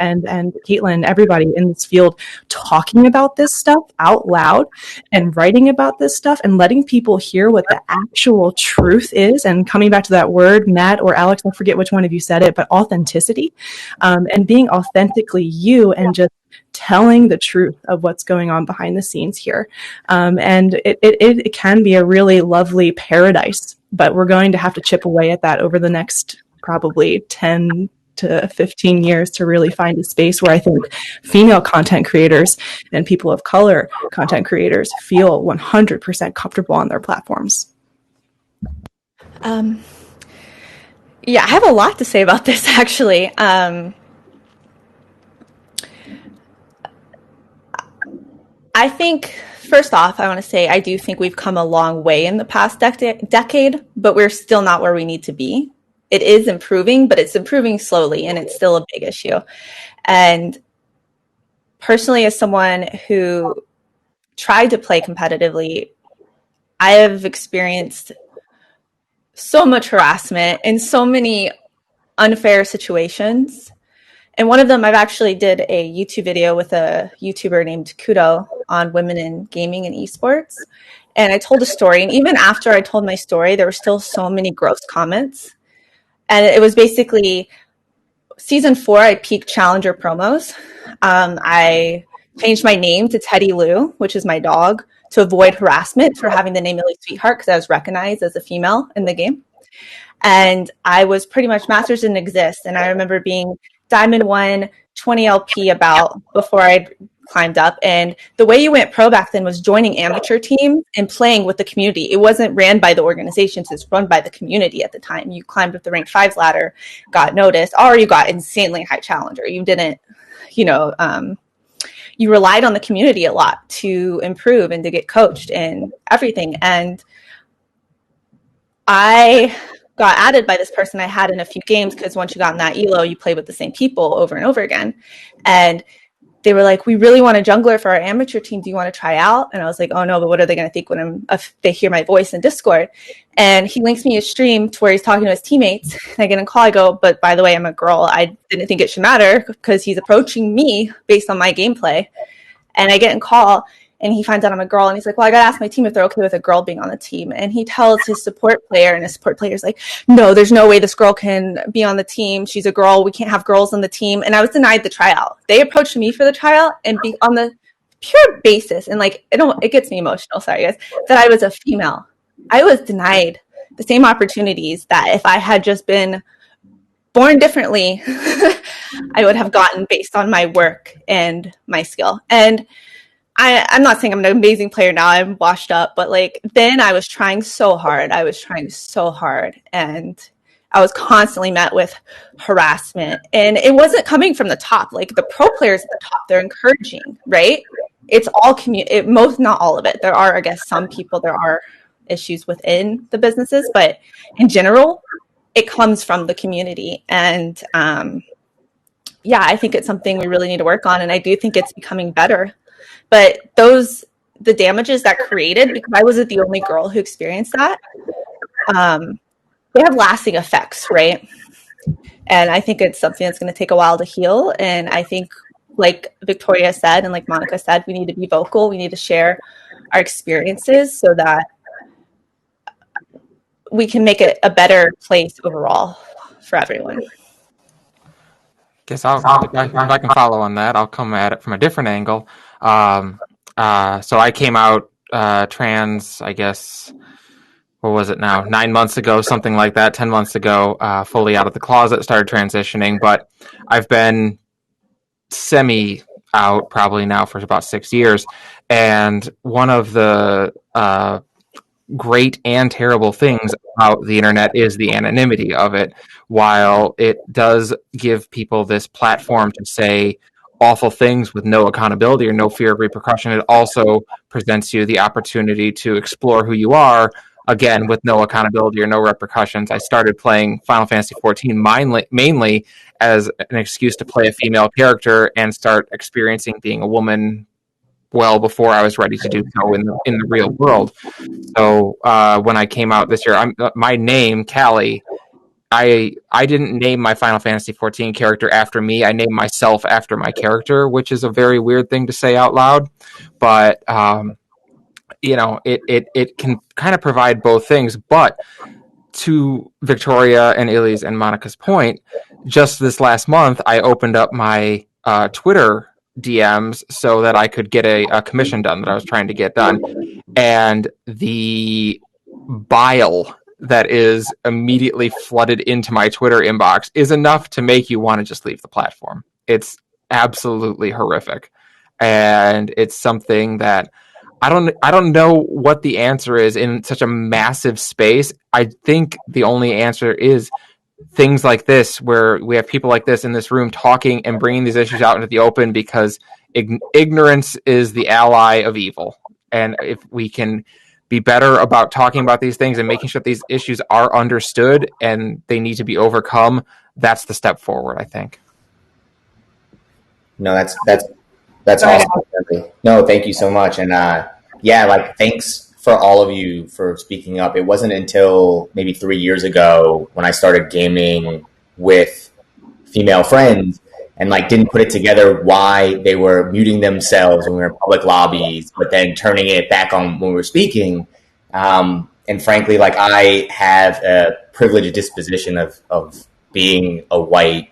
S6: Caitlin, everybody in this field, talking about this stuff out loud and writing about this stuff and letting people hear what the actual truth is, and coming back to that word, Matt or Alex, I forget which one of you said it, but authenticity, and being authentically you and just telling the truth of what's going on behind the scenes here. And it can be a really lovely paradise, but we're going to have to chip away at that over the next probably 10 to 15 years to really find a space where I think female content creators and people of color content creators feel 100% comfortable on their platforms.
S5: Yeah, I have a lot to say about this, actually. I think, first off, I want to say I do think we've come a long way in the past decade, but we're still not where we need to be. It is improving, but it's improving slowly, and it's still a big issue. And personally, as someone who tried to play competitively, I have experienced so much harassment and so many unfair situations. And one of them, I've actually did a YouTube video with a YouTuber named Kudo on women in gaming and esports. And I told a story. And even after I told my story, there were still so many gross comments. And it was basically season 4, I peaked challenger promos. I changed my name to Teddy Lou, which is my dog, to avoid harassment for having the name Millie Sweetheart because I was recognized as a female in the game. And I was pretty much Masters didn't exist. And I remember being Diamond 1, 20 LP about before I climbed up. And the way you went pro back then was joining amateur teams and playing with the community. It wasn't ran by the organizations, it's run by the community at the time. You climbed up the rank 5 ladder, got noticed, or you got insanely high challenger. You didn't, you relied on the community a lot to improve and to get coached and everything. And I got added by this person I had in a few games because once you got in that elo, you play with the same people over and over again. And they were like, "We really want a jungler for our amateur team. Do you want to try out?" And I was like, "Oh no, but what are they going to think when if they hear my voice in Discord?" And he links me a stream to where he's talking to his teammates. And I get a call. I go, "But by the way, I'm a girl. I didn't think it should matter because he's approaching me based on my gameplay." And I get a call. And he finds out I'm a girl, and he's like, "Well, I got to ask my team if they're okay with a girl being on the team." And he tells his support player, and his support player's like, "No, there's no way this girl can be on the team. She's a girl. We can't have girls on the team." And I was denied the tryout. They approached me for the tryout and be on the pure basis. And like, it gets me emotional, sorry guys, that I was a female. I was denied the same opportunities that if I had just been born differently, I would have gotten based on my work and my skill. And I'm not saying I'm an amazing player now. I'm washed up, but like then I was trying so hard. And I was constantly met with harassment, and it wasn't coming from the top. Like the pro players at the top, they're encouraging, right? It's all not all of it. There are, I guess, some people, there are issues within the businesses, but in general, it comes from the community. And yeah, I think it's something we really need to work on. And I do think it's becoming better. But the damages that created, because I wasn't the only girl who experienced that, they have lasting effects, right? And I think it's something that's going to take a while to heal. And I think, like Victoria said, and like Monica said, we need to be vocal. We need to share our experiences so that we can make it a better place overall for everyone.
S3: Guess if I can follow on that, I'll come at it from a different angle. So I came out trans, I guess, what was it now? 9 months ago, something like that, 10 months ago, fully out of the closet, started transitioning. But I've been semi out probably now for about 6 years. And one of the great and terrible things about the internet is the anonymity of it. While it does give people this platform to say awful things with no accountability or no fear of repercussion, it also presents you the opportunity to explore who you are, again, with no accountability or no repercussions. I started playing Final Fantasy XIV mainly as an excuse to play a female character and start experiencing being a woman well before I was ready to do so in the real world. So when I came out this year, my name, Callie, I didn't name my Final Fantasy XIV character after me. I named myself after my character, which is a very weird thing to say out loud. But, it can kind of provide both things. But to Victoria and Illy's and Monica's point, just this last month, I opened up my Twitter DMs so that I could get a commission done that I was trying to get done. And the bile that is immediately flooded into my Twitter inbox is enough to make you want to just leave the platform. It's absolutely horrific. And it's something that I don't know what the answer is in such a massive space. I think the only answer is things like this, where we have people like this in this room talking and bringing these issues out into the open, because ignorance is the ally of evil. And if we can be better about talking about these things and making sure that these issues are understood and they need to be overcome, that's the step forward, I think.
S8: No, that's awesome. No, thank you so much. And thanks for all of you for speaking up. It wasn't until maybe 3 years ago when I started gaming with female friends and didn't put it together why they were muting themselves when we were in public lobbies, but then turning it back on when we were speaking. And frankly, I have a privileged disposition of being a white,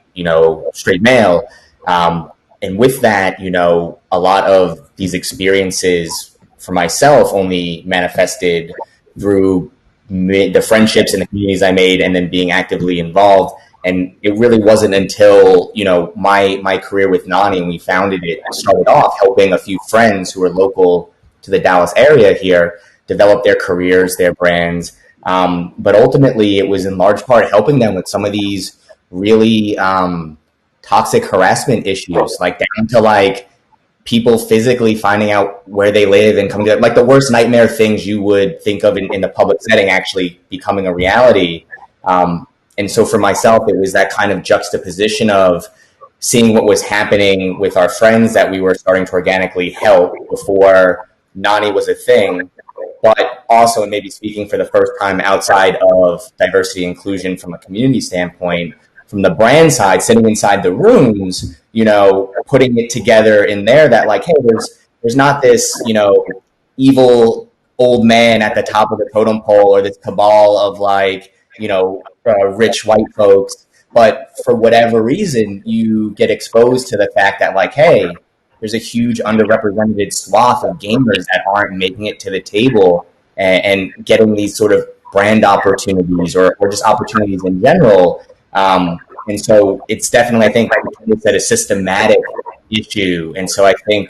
S8: straight male. And with that, a lot of these experiences for myself only manifested through the friendships and the communities I made and then being actively involved. And it really wasn't until, my career with Nani, and we founded it, started off helping a few friends who were local to the Dallas area here develop their careers, their brands. But ultimately, it was in large part helping them with some of these really toxic harassment issues, down to people physically finding out where they live and coming to the worst nightmare things you would think of in the public setting actually becoming a reality. And so for myself, it was that kind of juxtaposition of seeing what was happening with our friends that we were starting to organically help before Nani was a thing, but also maybe speaking for the first time outside of diversity and inclusion from a community standpoint, from the brand side, sitting inside the rooms, putting it together in there that hey, there's not this, evil old man at the top of the totem pole or this cabal of rich white folks. But for whatever reason, you get exposed to the fact that hey, there's a huge underrepresented swath of gamers that aren't making it to the table and getting these sort of brand opportunities or just opportunities in general. And so it's definitely, I think, like you said, a systematic issue. And so I think,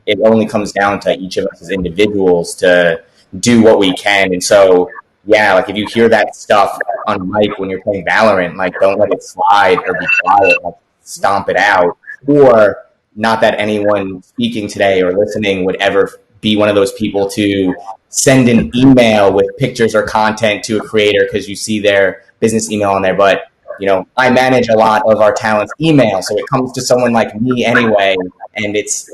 S8: it only comes down to each of us as individuals to do what we can. And so, if you hear that stuff on mic when you're playing Valorant, don't let it slide or be quiet, stomp it out. Or not that anyone speaking today or listening would ever be one of those people to send an email with pictures or content to a creator because you see their business email on there. But I manage a lot of our talent's email, so it comes to someone like me anyway. And it's,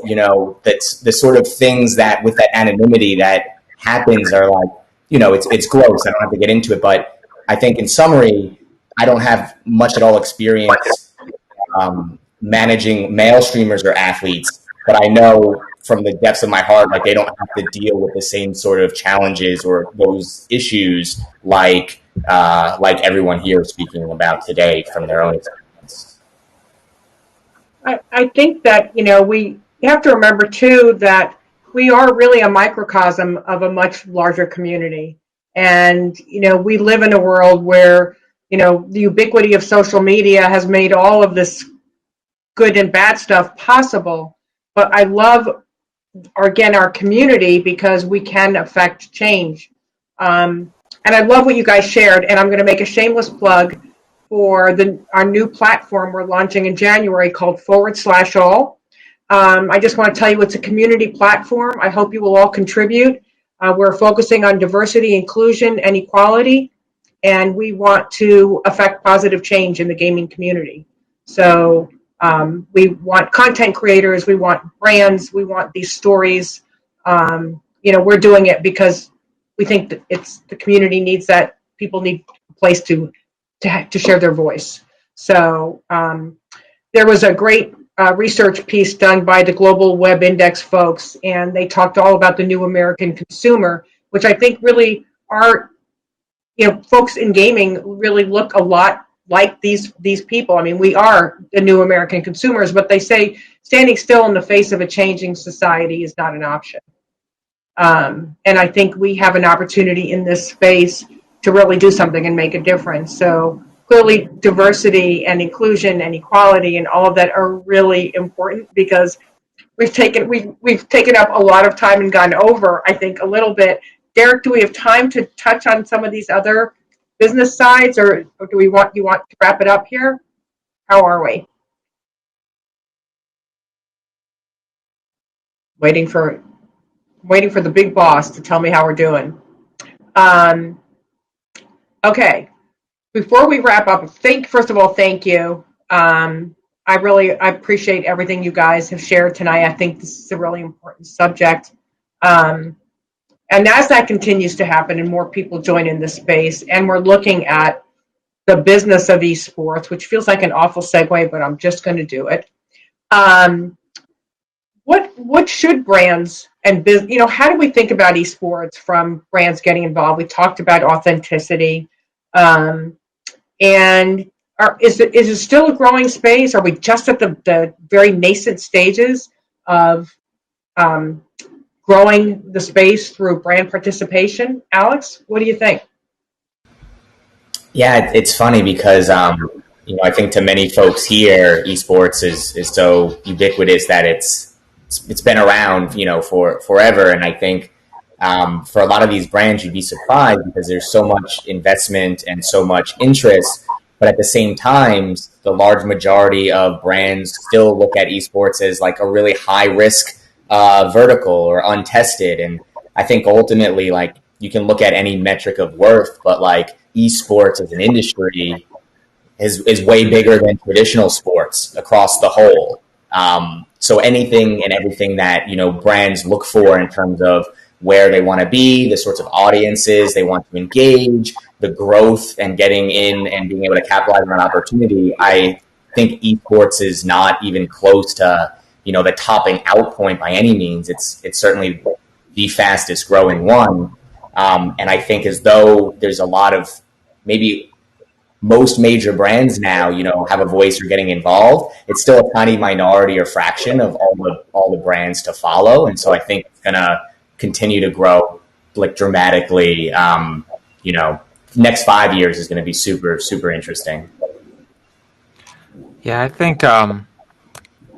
S8: that's the sort of things that with that anonymity that happens are it's gross. I don't have to get into it. But I think in summary, I don't have much at all experience managing male streamers or athletes, but I know from the depths of my heart, like they don't have to deal with the same sort of challenges or those issues like everyone here is speaking about today from their own experience.
S2: I think that, we have to remember too that we are really a microcosm of a much larger community. And, we live in a world where, the ubiquity of social media has made all of this good and bad stuff possible. But I love, again, our community because we can affect change. And I love what you guys shared. And I'm going to make a shameless plug for our new platform we're launching in January called /all. I just want to tell you it's a community platform. I hope you will all contribute. We're focusing on diversity, inclusion, and equality, and we want to affect positive change in the gaming community. So we want content creators, we want brands, we want these stories. We're doing it because we think that the community needs that. People need a place to share their voice. So there was a great research piece done by the Global Web Index folks, and they talked all about the new American consumer, which I think really are, folks in gaming really look a lot like these people. I mean, we are the new American consumers, but they say standing still in the face of a changing society is not an option. And I think we have an opportunity in this space to really do something and make a difference. So clearly diversity and inclusion and equality and all of that are really important because we've taken up a lot of time and gone over, I think, a little bit. Derek, do we have time to touch on some of these other business sides, or do you want to wrap it up here? How are we? Waiting for the big boss to tell me how we're doing. Okay. Before we wrap up, first of all, thank you. I appreciate everything you guys have shared tonight. I think this is a really important subject. And as that continues to happen and more people join in this space, and we're looking at the business of esports, which feels like an awful segue, but I'm just going to do it. What should brands and how do we think about esports from brands getting involved? We talked about authenticity. And is it still a growing space? Are we just at the very nascent stages of growing the space through brand participation? Alex, what do you think?
S8: Yeah, it's funny because I think to many folks here, esports is so ubiquitous that it's been around for forever, and I think for a lot of these brands, you'd be surprised because there's so much investment and so much interest. But at the same time, the large majority of brands still look at esports as like a really high risk vertical or untested. And I think ultimately, like, you can look at any metric of worth, but like esports as an industry is way bigger than traditional sports across the whole. So anything and everything that brands look for in terms of where they want to be, the sorts of audiences they want to engage, the growth and getting in and being able to capitalize on an opportunity, I think esports is not even close to the topping out point by any means. It's certainly the fastest growing one, and I think as though there's a lot of maybe most major brands now, have a voice or getting involved. It's still a tiny minority or fraction of all the brands to follow, and so I think it's gonna continue to grow like dramatically. Next 5 years is going to be super, super interesting.
S3: Yeah, I think I'm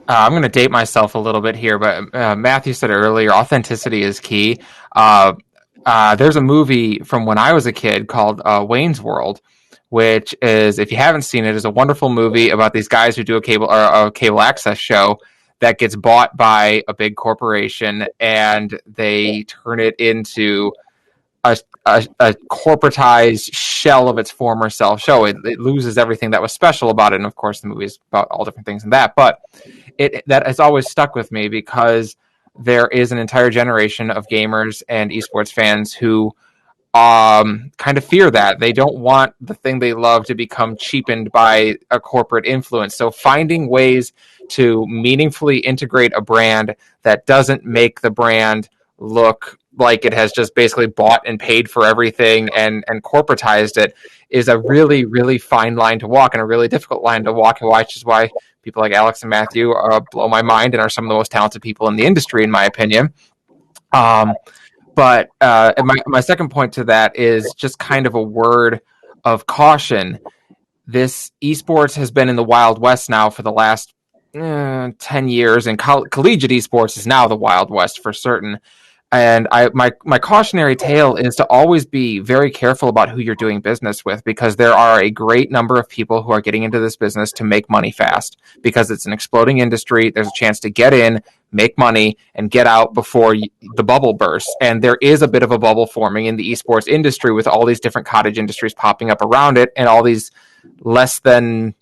S3: going to date myself a little bit here, but Matthew said earlier, authenticity is key. There's a movie from when I was a kid called Wayne's World, which is, if you haven't seen it, is a wonderful movie about these guys who do a cable access show that gets bought by a big corporation, and they turn it into a corporatized shell of its former self show. It loses everything that was special about it, and of course the movie is about all different things in that, but that has always stuck with me because there is an entire generation of gamers and esports fans who kind of fear that. They don't want the thing they love to become cheapened by a corporate influence. So finding ways to meaningfully integrate a brand that doesn't make the brand look like it has just basically bought and paid for everything and corporatized it is a really, really fine line to walk, and a really difficult line to walk, which is why people like Alex and Matthew blow my mind and are some of the most talented people in the industry, in my opinion. But my second point to that is just kind of a word of caution. This esports has been in the Wild West now for the last 10 years, and collegiate esports is now the Wild West for certain. And my cautionary tale is to always be very careful about who you're doing business with, because there are a great number of people who are getting into this business to make money fast, because it's an exploding industry. There's a chance to get in, make money, and get out before the bubble bursts. And there is a bit of a bubble forming in the esports industry with all these different cottage industries popping up around it, and all these less than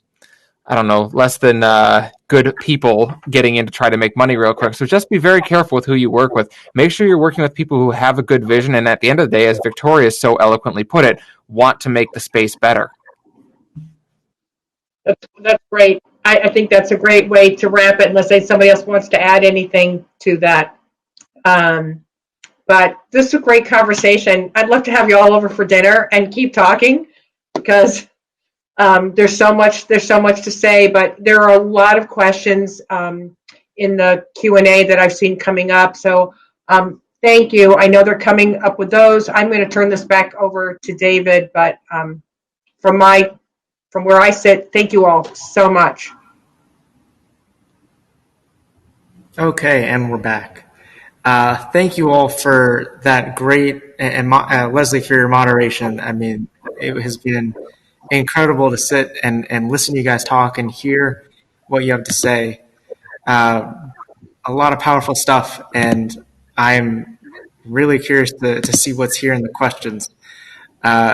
S3: good people getting in to try to make money real quick. So just be very careful with who you work with. Make sure you're working with people who have a good vision, and at the end of the day, as Victoria so eloquently put it, want to make the space better.
S2: That's great. I think that's a great way to wrap it, unless somebody else wants to add anything to that. But this is a great conversation. I'd love to have you all over for dinner and keep talking, because there's so much to say, but there are a lot of questions in the Q&A that I've seen coming up. So thank you. I know they're coming up with those. I'm going to turn this back over to David, but from where I sit, thank you all so much.
S1: Okay, and we're back. Thank you all for that great, and Leslie, for your moderation. I mean, it has been incredible to sit and listen to you guys talk and hear what you have to say. A lot of powerful stuff, and I'm really curious to see what's here in the questions.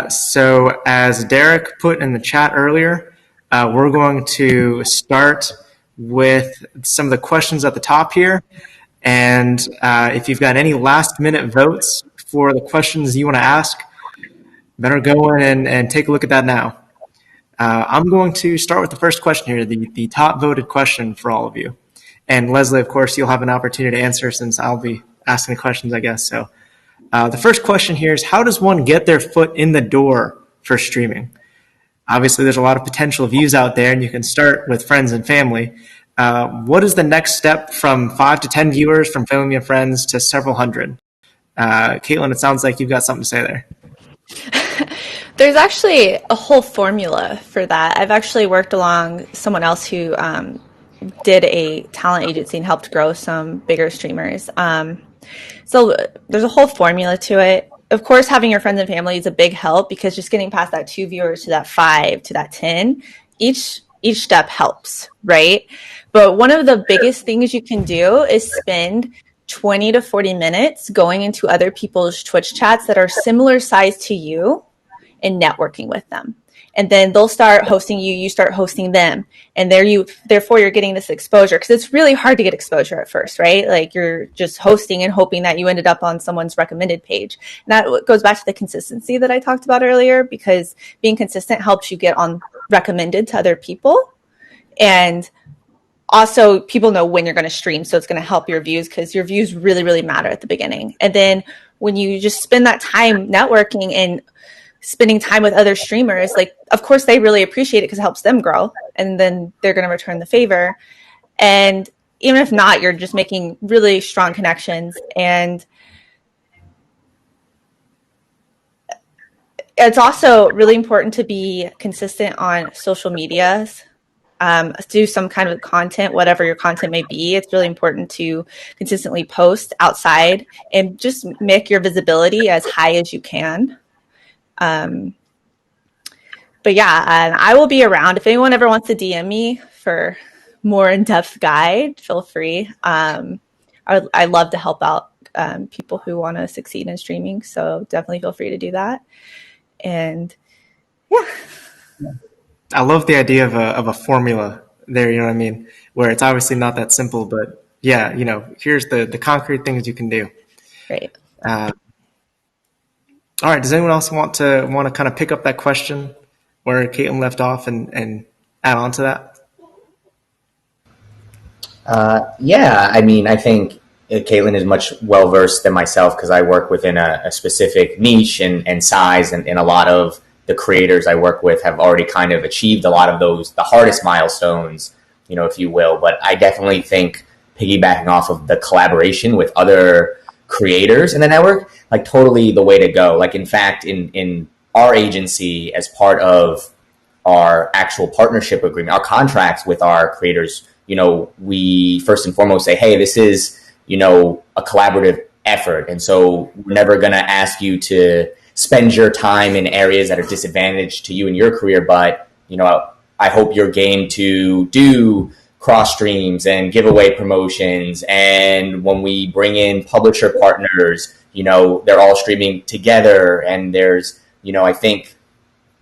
S1: So as Derek put in the chat earlier, we're going to start with some of the questions at the top here. And if you've got any last minute votes for the questions you want to ask, better go in and take a look at that now. I'm going to start with the first question here, the top voted question for all of you. And Leslie, of course, you'll have an opportunity to answer since I'll be asking the questions, I guess. So the first question here is, how does one get their foot in the door for streaming? Obviously, there's a lot of potential views out there, and you can start with friends and family. What is the next step from 5 to 10 viewers, from family and friends to several hundred? Caitlin, it sounds like you've got something to say there.
S5: There's actually a whole formula for that. I've actually worked along someone else who did a talent agency and helped grow some bigger streamers. So there's a whole formula to it. Of course, having your friends and family is a big help, because just getting past that 2 viewers to that 5 to that 10, each step helps, right? But one of the biggest things you can do is spend 20 to 40 minutes going into other people's Twitch chats that are similar size to you and networking with them. And then they'll start hosting you, you start hosting them. And therefore you're getting this exposure, because it's really hard to get exposure at first, right? Like, you're just hosting and hoping that you ended up on someone's recommended page. And that goes back to the consistency that I talked about earlier, because being consistent helps you get on recommended to other people. And also, people know when you're going to stream, so it's going to help your views, because your views really, really matter at the beginning. And then when you just spend that time networking and spending time with other streamers, like, of course they really appreciate it because it helps them grow, and then they're going to return the favor. And even if not, you're just making really strong connections. And it's also really important to be consistent on social medias. Do some kind of content, whatever your content may be. It's really important to consistently post outside and just make your visibility as high as you can. But yeah, and I will be around. If anyone ever wants to DM me for more in-depth guide, feel free. I love to help out people who want to succeed in streaming, so definitely feel free to do that. And yeah.
S1: I love the idea of a formula there, you know what I mean? Where it's obviously not that simple, but yeah, here's the concrete things you can do.
S5: Great.
S1: All right. Does anyone else want to kind of pick up that question where Caitlin left off and add on to that?
S8: Yeah, I mean, I think Caitlin is much well versed than myself because I work within a specific niche and size, and a lot of the creators I work with have already kind of achieved a lot of the hardest milestones, if you will. But I definitely think piggybacking off of the collaboration with other creators in the network, like totally the way to go. Like, in fact, in our agency, as part of our actual partnership agreement, our contracts with our creators, we first and foremost say, hey, this is, a collaborative effort. And so we're never going to ask you to spend your time in areas that are disadvantaged to you in your career. But, I hope you're game to do cross streams and giveaway promotions. And when we bring in publisher partners, they're all streaming together. And there's, I think,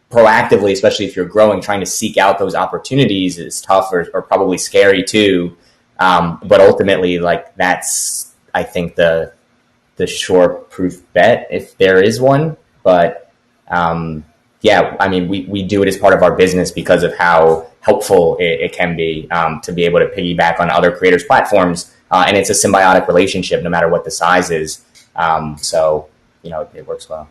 S8: proactively, especially if you're growing, trying to seek out those opportunities is tough or probably scary too. But ultimately, like, that's, I think, the sure proof bet, if there is one. But yeah, I mean, we do it as part of our business because of how helpful it can be to be able to piggyback on other creators' platforms. And it's a symbiotic relationship no matter what the size is. So, it works well.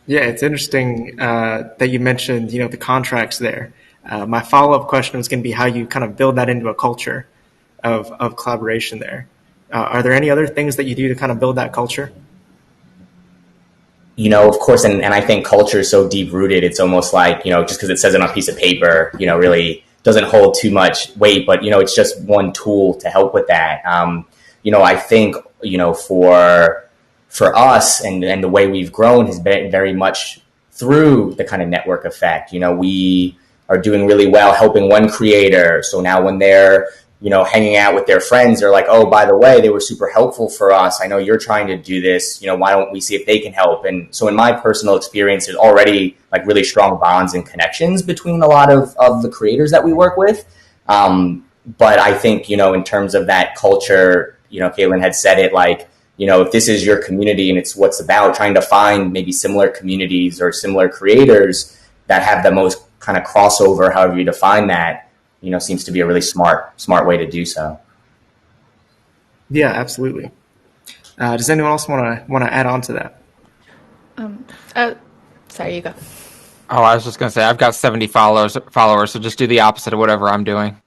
S1: Yeah, it's interesting that you mentioned, the contracts there. My follow-up question was going to be how you kind of build that into a culture of collaboration there. Are there any other things that you do to kind of build that culture?
S8: Of course, and I think culture is so deep-rooted, it's almost like, just because it says it on a piece of paper, really doesn't hold too much weight, but, it's just one tool to help with that. I think, for us and the way we've grown has been very much through the kind of network effect. We are doing really well helping one creator. So now when they're, hanging out with their friends, they're like, oh, by the way, they were super helpful for us. I know you're trying to do this. Why don't we see if they can help? And so in my personal experience, there's already like really strong bonds and connections between a lot of the creators that we work with. But I think, in terms of that culture, Caitlin had said it, like, if this is your community and it's what's about, trying to find maybe similar communities or similar creators that have the most kind of crossover, however you define that, seems to be a really smart way to do so.
S1: Yeah, absolutely. Does anyone else want to add on to that?
S5: Sorry, you go.
S3: Oh, I was just going to say, I've got 70 followers, so just do the opposite of whatever I'm doing.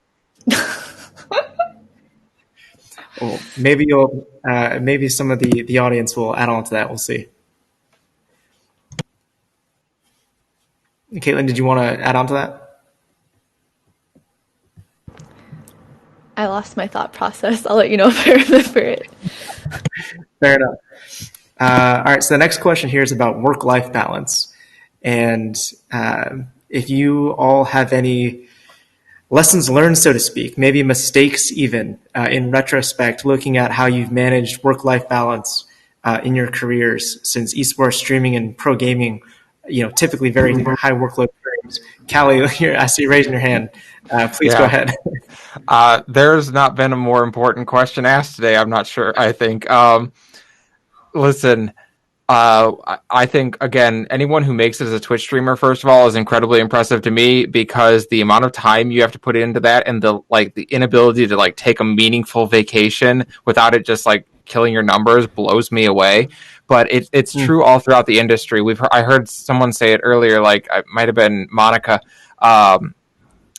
S1: Well, maybe some of the audience will add on to that. We'll see. Caitlin, did you want to add on to that?
S5: I lost my thought process. I'll let you know if I remember it.
S1: Fair enough. All right, so the next question here is about work-life balance. And if you all have any lessons learned, so to speak, maybe mistakes even in retrospect, looking at how you've managed work-life balance in your careers, since esports streaming and pro gaming, typically very high workload careers. Callie, I see you raising your hand. Please go ahead.
S3: There's not been a more important question asked today, I'm not sure, I think. Listen, I think, again, anyone who makes it as a Twitch streamer, first of all, is incredibly impressive to me, because the amount of time you have to put into that and the inability to take a meaningful vacation without it just killing your numbers blows me away. But it's true all throughout the industry. I heard someone say it earlier, it might have been Monica.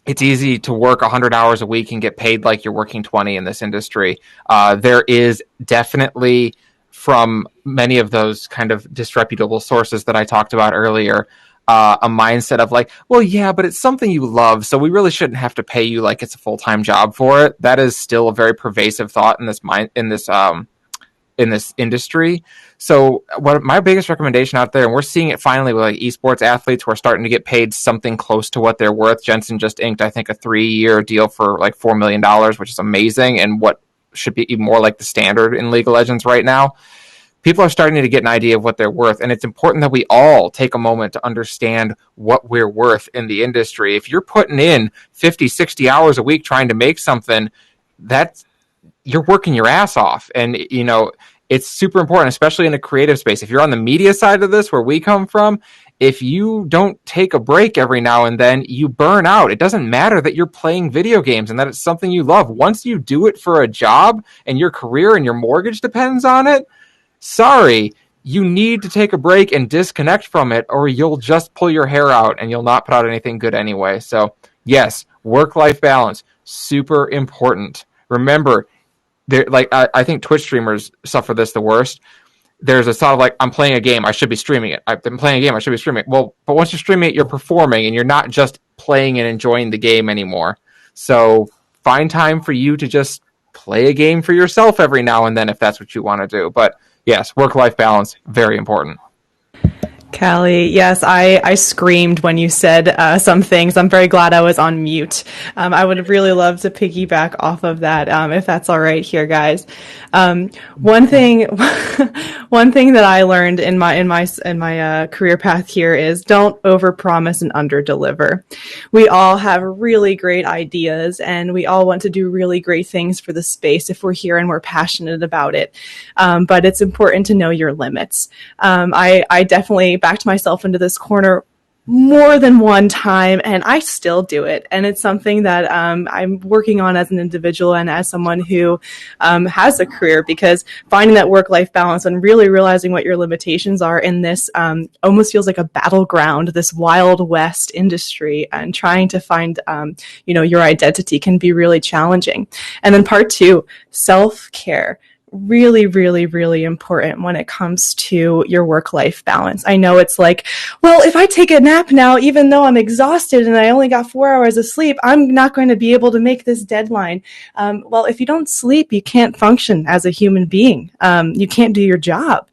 S3: It's easy to work 100 hours a week and get paid like you're working 20 in this industry. There is definitely, from many of those kind of disreputable sources that I talked about earlier, a mindset of well, yeah, but it's something you love, so we really shouldn't have to pay you like it's a full-time job for it. That is still a very pervasive thought in this industry. So what my biggest recommendation out there, and we're seeing it finally with esports athletes who are starting to get paid something close to what they're worth. Jensen just inked, I think, a 3-year deal for $4 million, which is amazing, and what should be even more like the standard in League of Legends right now. People are starting to get an idea of what they're worth, and it's important that we all take a moment to understand what we're worth in the industry. If you're putting in 50, 60 hours a week trying to make something, you're working your ass off. And, it's super important, especially in a creative space. If you're on the media side of this, where we come from, if you don't take a break every now and then, you burn out. It doesn't matter that you're playing video games and that it's something you love. Once you do it for a job and your career and your mortgage depends on it, sorry, you need to take a break and disconnect from it, or you'll just pull your hair out and you'll not put out anything good anyway. So yes, work-life balance, super important. Remember, I think Twitch streamers suffer this the worst. There's a sort of like, I'm playing a game, I should be streaming it. I've been playing a game, I should be streaming it. Well, but once you're streaming it, you're performing and you're not just playing and enjoying the game anymore. So find time for you to just play a game for yourself every now and then if that's what you want to do. But yes, work-life balance, very important.
S6: Callie, yes, I screamed when you said some things. I'm very glad I was on mute. I would really love to piggyback off of that, if that's all right here, guys. One thing that I learned in my career path here is don't overpromise and underdeliver. We all have really great ideas, and we all want to do really great things for the space if we're here and we're passionate about it. But it's important to know your limits. I definitely backed myself into this corner more than one time, and I still do it. And it's something that I'm working on as an individual and as someone who has a career, because finding that work-life balance and really realizing what your limitations are in this almost feels like a battleground, this Wild West industry, and trying to find your identity can be really challenging. And then part two, self-care. Really, really, really important when it comes to your work-life balance. I know it's like, well, if I take a nap now, even though I'm exhausted and I only got 4 hours of sleep, I'm not going to be able to make this deadline. Well, if you don't sleep, you can't function as a human being. You can't do your job.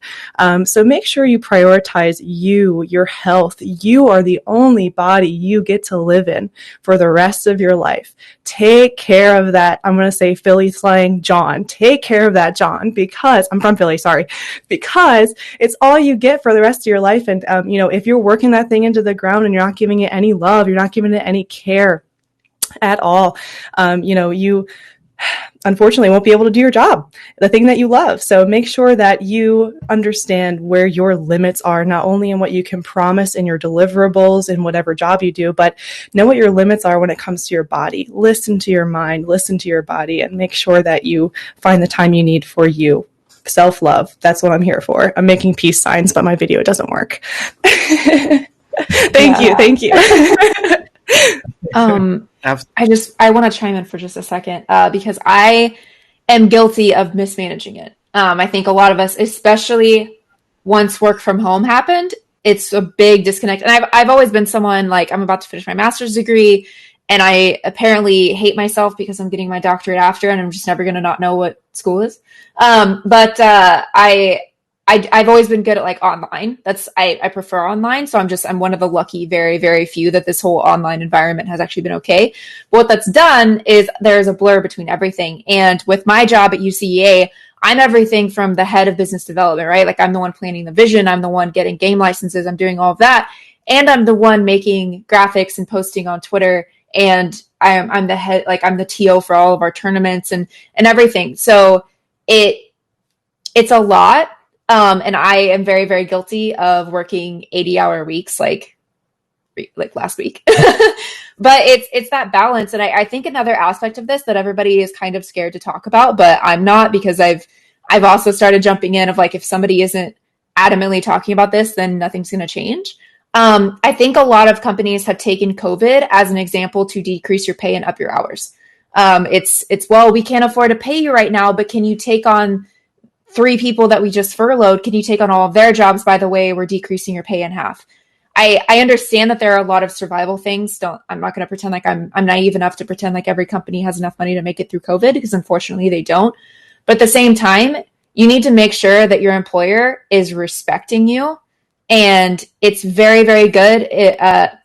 S6: So make sure you prioritize you, your health. You are the only body you get to live in for the rest of your life. Take care of that. I'm going to say Philly slang, John. Take care of that, John. Because I'm from Philly, because it's all you get for the rest of your life. And, if you're working that thing into the ground and you're not giving it any love, you're not giving it any care at all, you unfortunately won't be able to do your job, the thing that you love. So make sure that you understand where your limits are, not only in what you can promise in your deliverables in whatever job you do, but know what your limits are when it comes to your body. Listen to your mind, listen to your body, and make sure that you find the time you need for you. Self-love. That's what I'm here for. I'm making peace signs, but my video doesn't work. Thank you.
S4: I want to chime in for just a second because I am guilty of mismanaging it. I think a lot of us, especially once work from home happened, it's a big disconnect. And I've always been someone like, I'm about to finish my master's degree and I apparently hate myself because I'm getting my doctorate after and I'm just never going to not know what school is. But I've always been good at like online. I prefer online. So I'm one of the lucky, very, very few that this whole online environment has actually been okay. But what that's done is there's a blur between everything. And with my job at UCEA, I'm everything from the head of business development, right? Like I'm the one planning the vision. I'm the one getting game licenses. I'm doing all of that. And I'm the one making graphics and posting on Twitter. And I'm the head, like I'm the TO for all of our tournaments and everything. So it's a lot. And I am very, very guilty of working 80-hour weeks, like last week. But it's that balance. And I think another aspect of this that everybody is kind of scared to talk about, but I'm not, because I've also started jumping in of like, if somebody isn't adamantly talking about this, then nothing's going to change. I think a lot of companies have taken COVID as an example to decrease your pay and up your hours. Well, we can't afford to pay you right now, but can you take on 3 people that we just furloughed? Can you take on all of their jobs? By the way, we're decreasing your pay in half. I understand that there are a lot of survival things. I'm not going to pretend like I'm naive enough to pretend like every company has enough money to make it through COVID, because unfortunately they don't. But at the same time, you need to make sure that your employer is respecting you. And it's very, very good to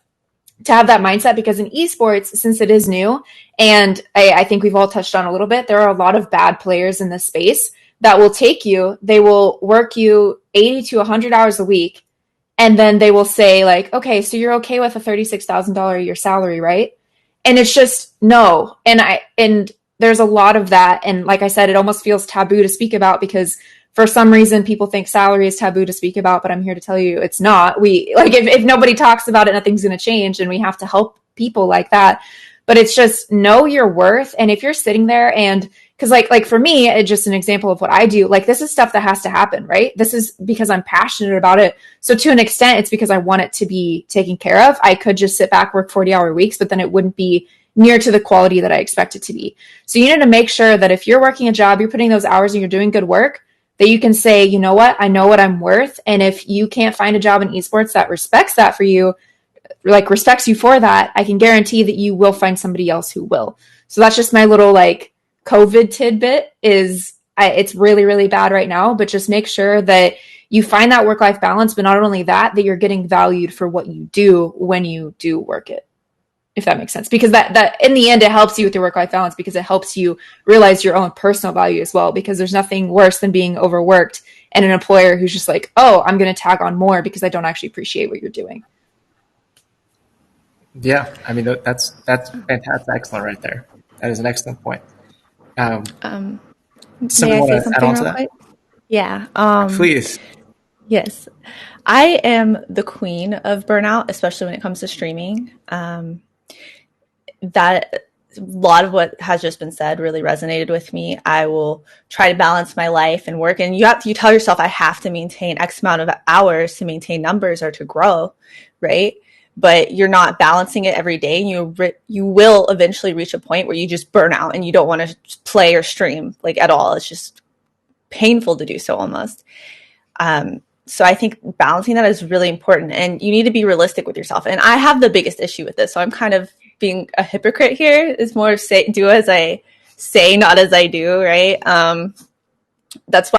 S4: have that mindset, because in esports, since it is new, and I think we've all touched on a little bit, there are a lot of bad players in this space that will take you, they will work you 80 to 100 hours a week, and then they will say like, okay, so you're okay with a $36,000 a year salary, right? And it's just no. And there's a lot of that. And like I said, it almost feels taboo to speak about, because for some reason people think salary is taboo to speak about, but I'm here to tell you it's not. We like if nobody talks about it, nothing's going to change, and we have to help people like that. But it's just know your worth. And if you're sitting there and because like for me, it's just an example of what I do. Like this is stuff that has to happen, right? This is because I'm passionate about it. So to an extent, it's because I want it to be taken care of. I could just sit back, work 40-hour weeks, but then it wouldn't be near to the quality that I expect it to be. So you need to make sure that if you're working a job, you're putting those hours and you're doing good work, that you can say, you know what, I know what I'm worth. And if you can't find a job in esports that respects that for you, like respects you for that, I can guarantee that you will find somebody else who will. So that's just my little like COVID tidbit is it's really, really bad right now, but just make sure that you find that work-life balance, but not only that you're getting valued for what you do when you do work it, if that makes sense. Because that in the end, it helps you with your work-life balance because it helps you realize your own personal value as well, because there's nothing worse than being overworked and an employer who's just like, oh, I'm going to tag on more because I don't actually appreciate what you're doing.
S1: Yeah, I mean, that's fantastic, excellent right there. That is an excellent point.
S5: May I
S1: Somebody want
S5: say
S1: to add
S5: something
S1: on to
S5: real
S1: that?
S5: quick? Yeah.
S1: Please.
S5: Yes. I am the queen of burnout, especially when it comes to streaming. That a lot of what has just been said really resonated with me. I will try to balance my life and work, and you tell yourself I have to maintain X amount of hours to maintain numbers or to grow, right? But you're not balancing it every day, and you will eventually reach a point where you just burn out and you don't want to play or stream like at all. It's just painful to do so almost. So I think balancing that is really important, and you need to be realistic with yourself. And I have the biggest issue with this, so I'm kind of being a hypocrite here. Is more do as I say, not as I do, right? That's why,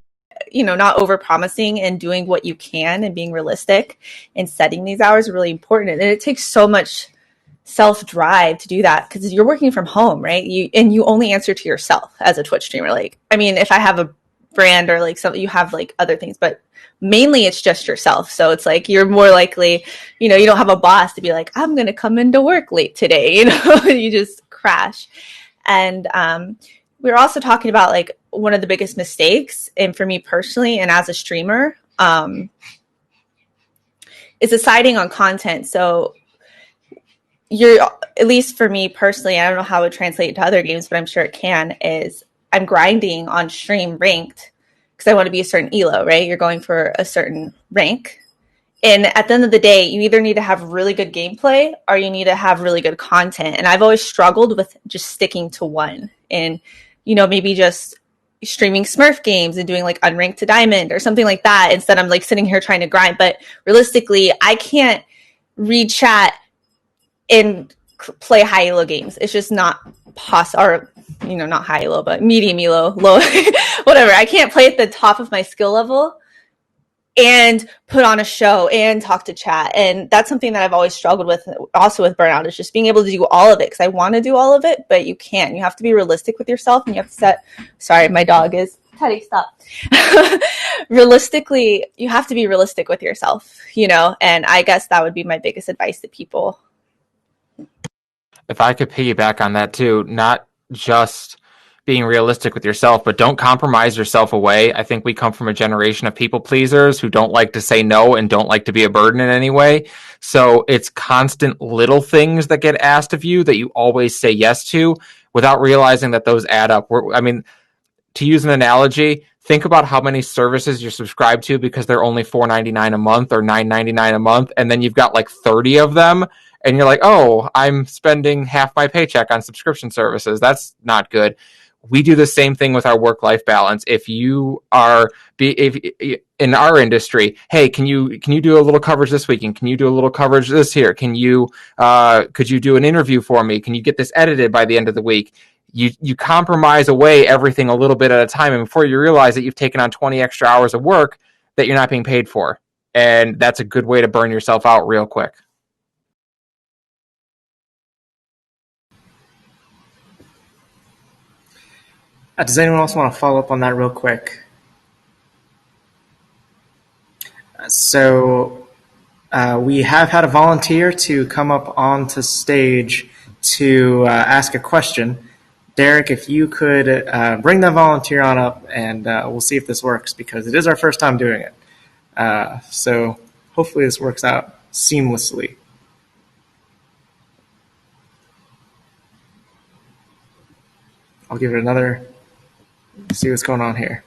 S5: not over promising and doing what you can and being realistic and setting these hours are really important. And it takes so much self-drive to do that because you're working from home, right? You only answer to yourself as a Twitch streamer. Like, I mean, if I have a brand or like something, you have like other things, but mainly it's just yourself. So it's like you're more likely, you don't have a boss to be like, I'm going to come into work late today. You just crash. And we were also talking about like one of the biggest mistakes, and for me personally and as a streamer, is deciding on content. So at least for me personally, I don't know how it would translate to other games, but I'm sure it can, is I'm grinding on stream ranked because I want to be a certain elo, right? You're going for a certain rank. And at the end of the day, you either need to have really good gameplay or you need to have really good content. And I've always struggled with just sticking to one and, maybe just streaming Smurf games and doing like unranked to diamond or something like that. Instead, I'm like sitting here trying to grind. But realistically, I can't read chat and play high elo games. It's just not possible, or not high elo, but medium elo, low, whatever. I can't play at the top of my skill level and put on a show and talk to chat. And that's something that I've always struggled with also with burnout, is just being able to do all of it, because I want to do all of it, but you can't. You have to be realistic with yourself, and you have to sorry, my dog is Teddy, stop. Realistically, you have to be realistic with yourself, and I guess that would be my biggest advice to people.
S3: If I could piggyback on that too, not just being realistic with yourself, but don't compromise yourself away. I think we come from a generation of people pleasers who don't like to say no and don't like to be a burden in any way. So it's constant little things that get asked of you that you always say yes to without realizing that those add up. To use an analogy, think about how many services you're subscribed to because they're only $4.99 a month or $9.99 a month, and then you've got like 30 of them, and you're like, oh, I'm spending half my paycheck on subscription services. That's not good. We do the same thing with our work-life balance. If you are in our industry, hey, can you do a little coverage this weekend? Can you do a little coverage this here? Could you do an interview for me? Can you get this edited by the end of the week? You compromise away everything a little bit at a time, and before you realize it, you've taken on 20 extra hours of work that you're not being paid for. And that's a good way to burn yourself out real quick.
S1: Does anyone else want to follow up on that real quick? So we have had a volunteer to come up onto stage to ask a question. Derek, if you could bring that volunteer on up, and we'll see if this works, because it is our first time doing it. So hopefully this works out seamlessly. I'll give it another, see what's going on here.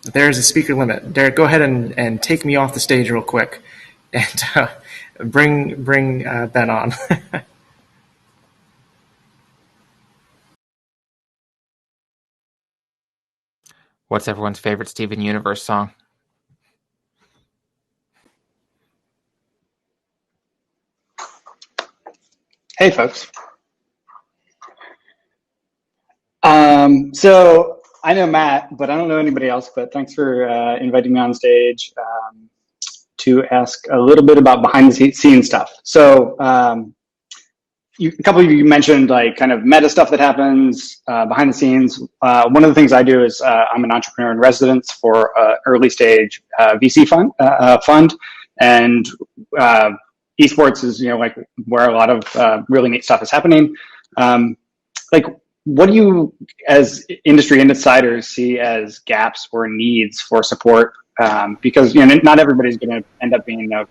S1: There's a speaker limit. Derek, go ahead and take me off the stage real quick, and bring Ben on.
S3: What's everyone's favorite Steven Universe song?
S9: Hey, folks. So I know Matt, but I don't know anybody else. But thanks for inviting me on stage to ask a little bit about behind the scenes stuff. So a couple of you mentioned like kind of meta stuff that happens behind the scenes. One of the things I do is I'm an entrepreneur in residence for early stage VC fund, and Esports is like where a lot of really neat stuff is happening. Like, what do you, as industry insiders, see as gaps or needs for support? Because not everybody's going to end up being a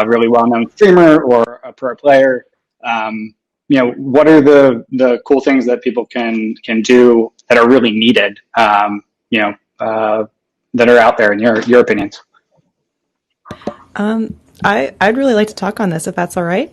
S9: really well-known streamer or a pro player. What are the cool things that people can do that are really needed? That are out there in your opinions.
S6: I'd really like to talk on this, if that's all right.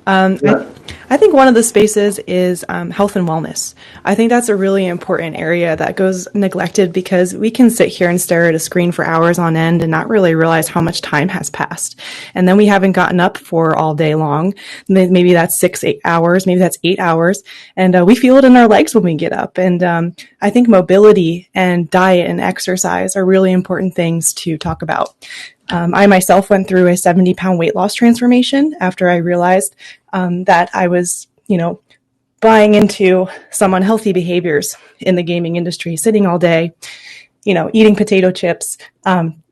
S9: Sure.
S6: I think one of the spaces is health and wellness. I think that's a really important area that goes neglected, because we can sit here and stare at a screen for hours on end and not really realize how much time has passed. And then we haven't gotten up for all day long. Maybe that's 6-8 hours. Maybe that's 8 hours. And we feel it in our legs when we get up. And I think mobility and diet and exercise are really important things to talk about. I myself went through a 70-pound weight loss transformation after I realized that I was, buying into some unhealthy behaviors in the gaming industry, sitting all day, eating potato chips,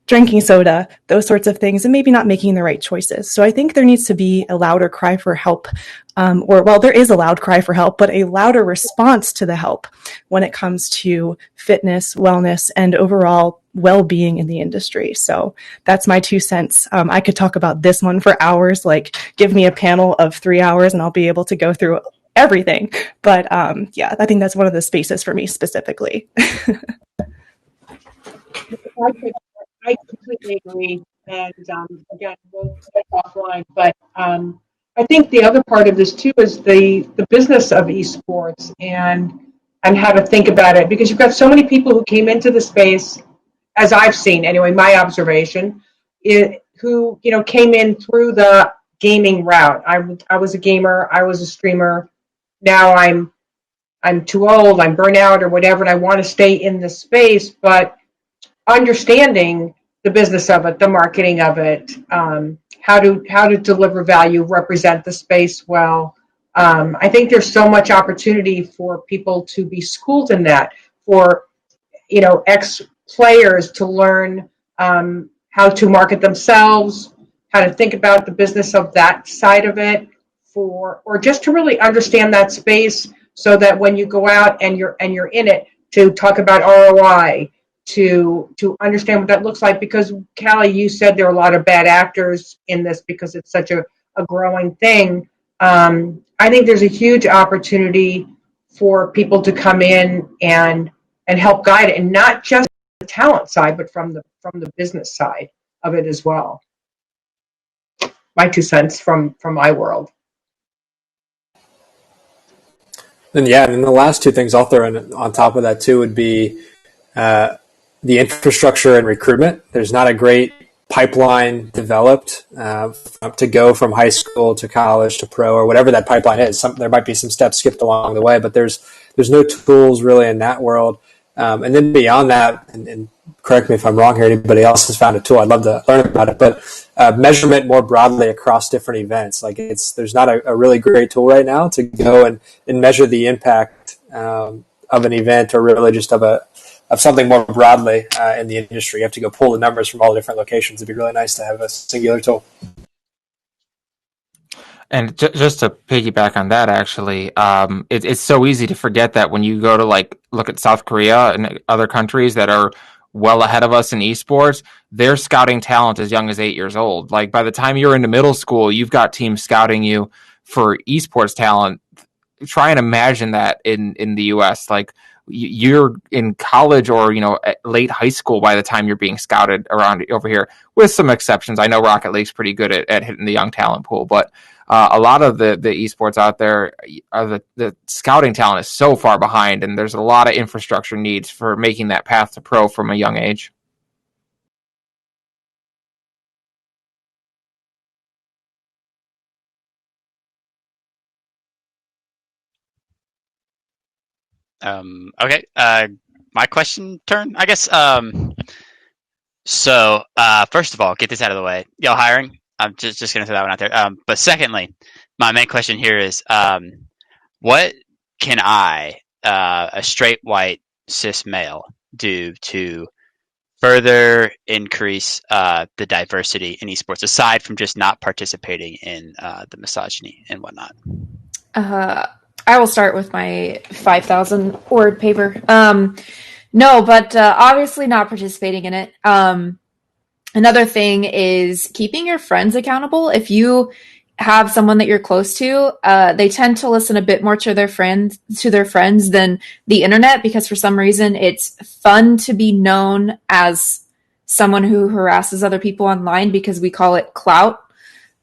S6: drinking soda, those sorts of things, and maybe not making the right choices. So I think there needs to be a louder cry for help, there is a loud cry for help, but a louder response to the help when it comes to fitness, wellness, and overall well-being in the industry. So that's my 2 cents. I could talk about this one for hours, like give me a panel of 3 hours and I'll be able to go through everything. But I think that's one of the spaces for me specifically.
S2: I completely agree. And again, we'll get offline. But I think the other part of this too is the business of esports and how to think about it, because you've got so many people who came into the space, as I've seen anyway, my observation, who came in through the gaming route. I was a gamer, I was a streamer. Now I'm too old, I'm burnt out or whatever, and I want to stay in the space, but understanding the business of it, the marketing of it, how to deliver value, represent the space well. I think there's so much opportunity for people to be schooled in that, for ex-players to learn how to market themselves, how to think about the business of that side of it, or just to really understand that space, so that when you go out and you're in it, to talk about ROI, to understand what that looks like. Because Callie, you said there are a lot of bad actors in this because it's such a growing thing. I think there's a huge opportunity for people to come in and help guide it, and not just the talent side, but from the business side of it as well. My 2 cents from my world.
S7: And the last two things I'll throw in on top of that too would be the infrastructure and recruitment. There's not a great pipeline developed to go from high school to college to pro, or whatever that pipeline is. There might be some steps skipped along the way, but there's no tools really in that world. And then beyond that, and correct me if I'm wrong here, anybody else has found a tool, I'd love to learn about it, but measurement more broadly across different events. Like there's not a really great tool right now to go and measure the impact of an event, or really just of something more broadly in the industry. You have to go pull the numbers from all the different locations. It'd be really nice to have a singular tool.
S3: And just to piggyback on that, actually, it's so easy to forget that when you go to like look at South Korea and other countries that are well ahead of us in esports, they're scouting talent as young as 8 years old. Like by the time you're into middle school, you've got teams scouting you for esports talent. Try and imagine that in the US. Like you're in college or late high school by the time you're being scouted around over here, with some exceptions. I know Rocket League's pretty good at hitting the young talent pool, but a lot of the esports out there, the scouting talent is so far behind, and there's a lot of infrastructure needs for making that path to pro from a young age.
S10: Okay. My question turn, I guess. So first of all, get this out of the way. Y'all hiring? I'm just gonna throw that one out there. But secondly, my main question here is, what can I, a straight white cis male, do to further increase the diversity in esports, aside from just not participating in the misogyny and whatnot?
S4: I will start with my 5,000 word paper. No, but obviously not participating in it. Another thing is keeping your friends accountable. If you have someone that you're close to, they tend to listen a bit more to their friends than the internet, because for some reason it's fun to be known as someone who harasses other people online because we call it clout.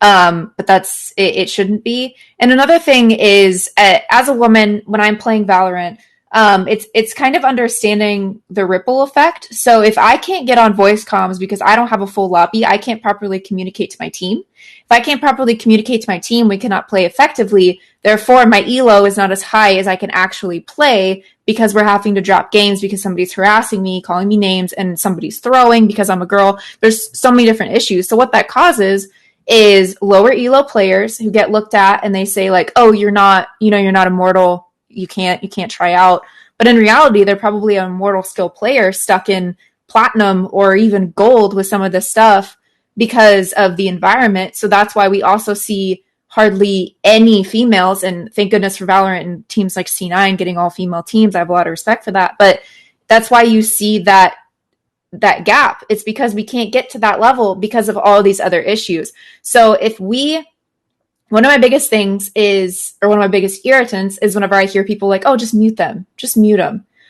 S4: But that's it shouldn't be. And another thing is, as a woman, when I'm playing Valorant, it's kind of understanding the ripple effect. So if I can't get on voice comms because I don't have a full lobby, I can't properly communicate to my team. If I can't properly communicate to my team, we cannot play effectively. Therefore, my elo is not as high as I can actually play, because we're having to drop games because somebody's harassing me, calling me names, and somebody's throwing because I'm a girl. There's so many different issues. So what that causes is lower elo players who get looked at and they say like, oh, you're not immortal. You can't try out. But in reality, they're probably an immortal skill player stuck in platinum or even gold with some of this stuff because of the environment. So that's why we also see hardly any females. And thank goodness for Valorant and teams like C9 getting all female teams. I have a lot of respect for that. But that's why you see that gap. It's because we can't get to that level because of all these other issues. So one of my biggest things is, or one of my biggest irritants is whenever I hear people like, oh, just mute them.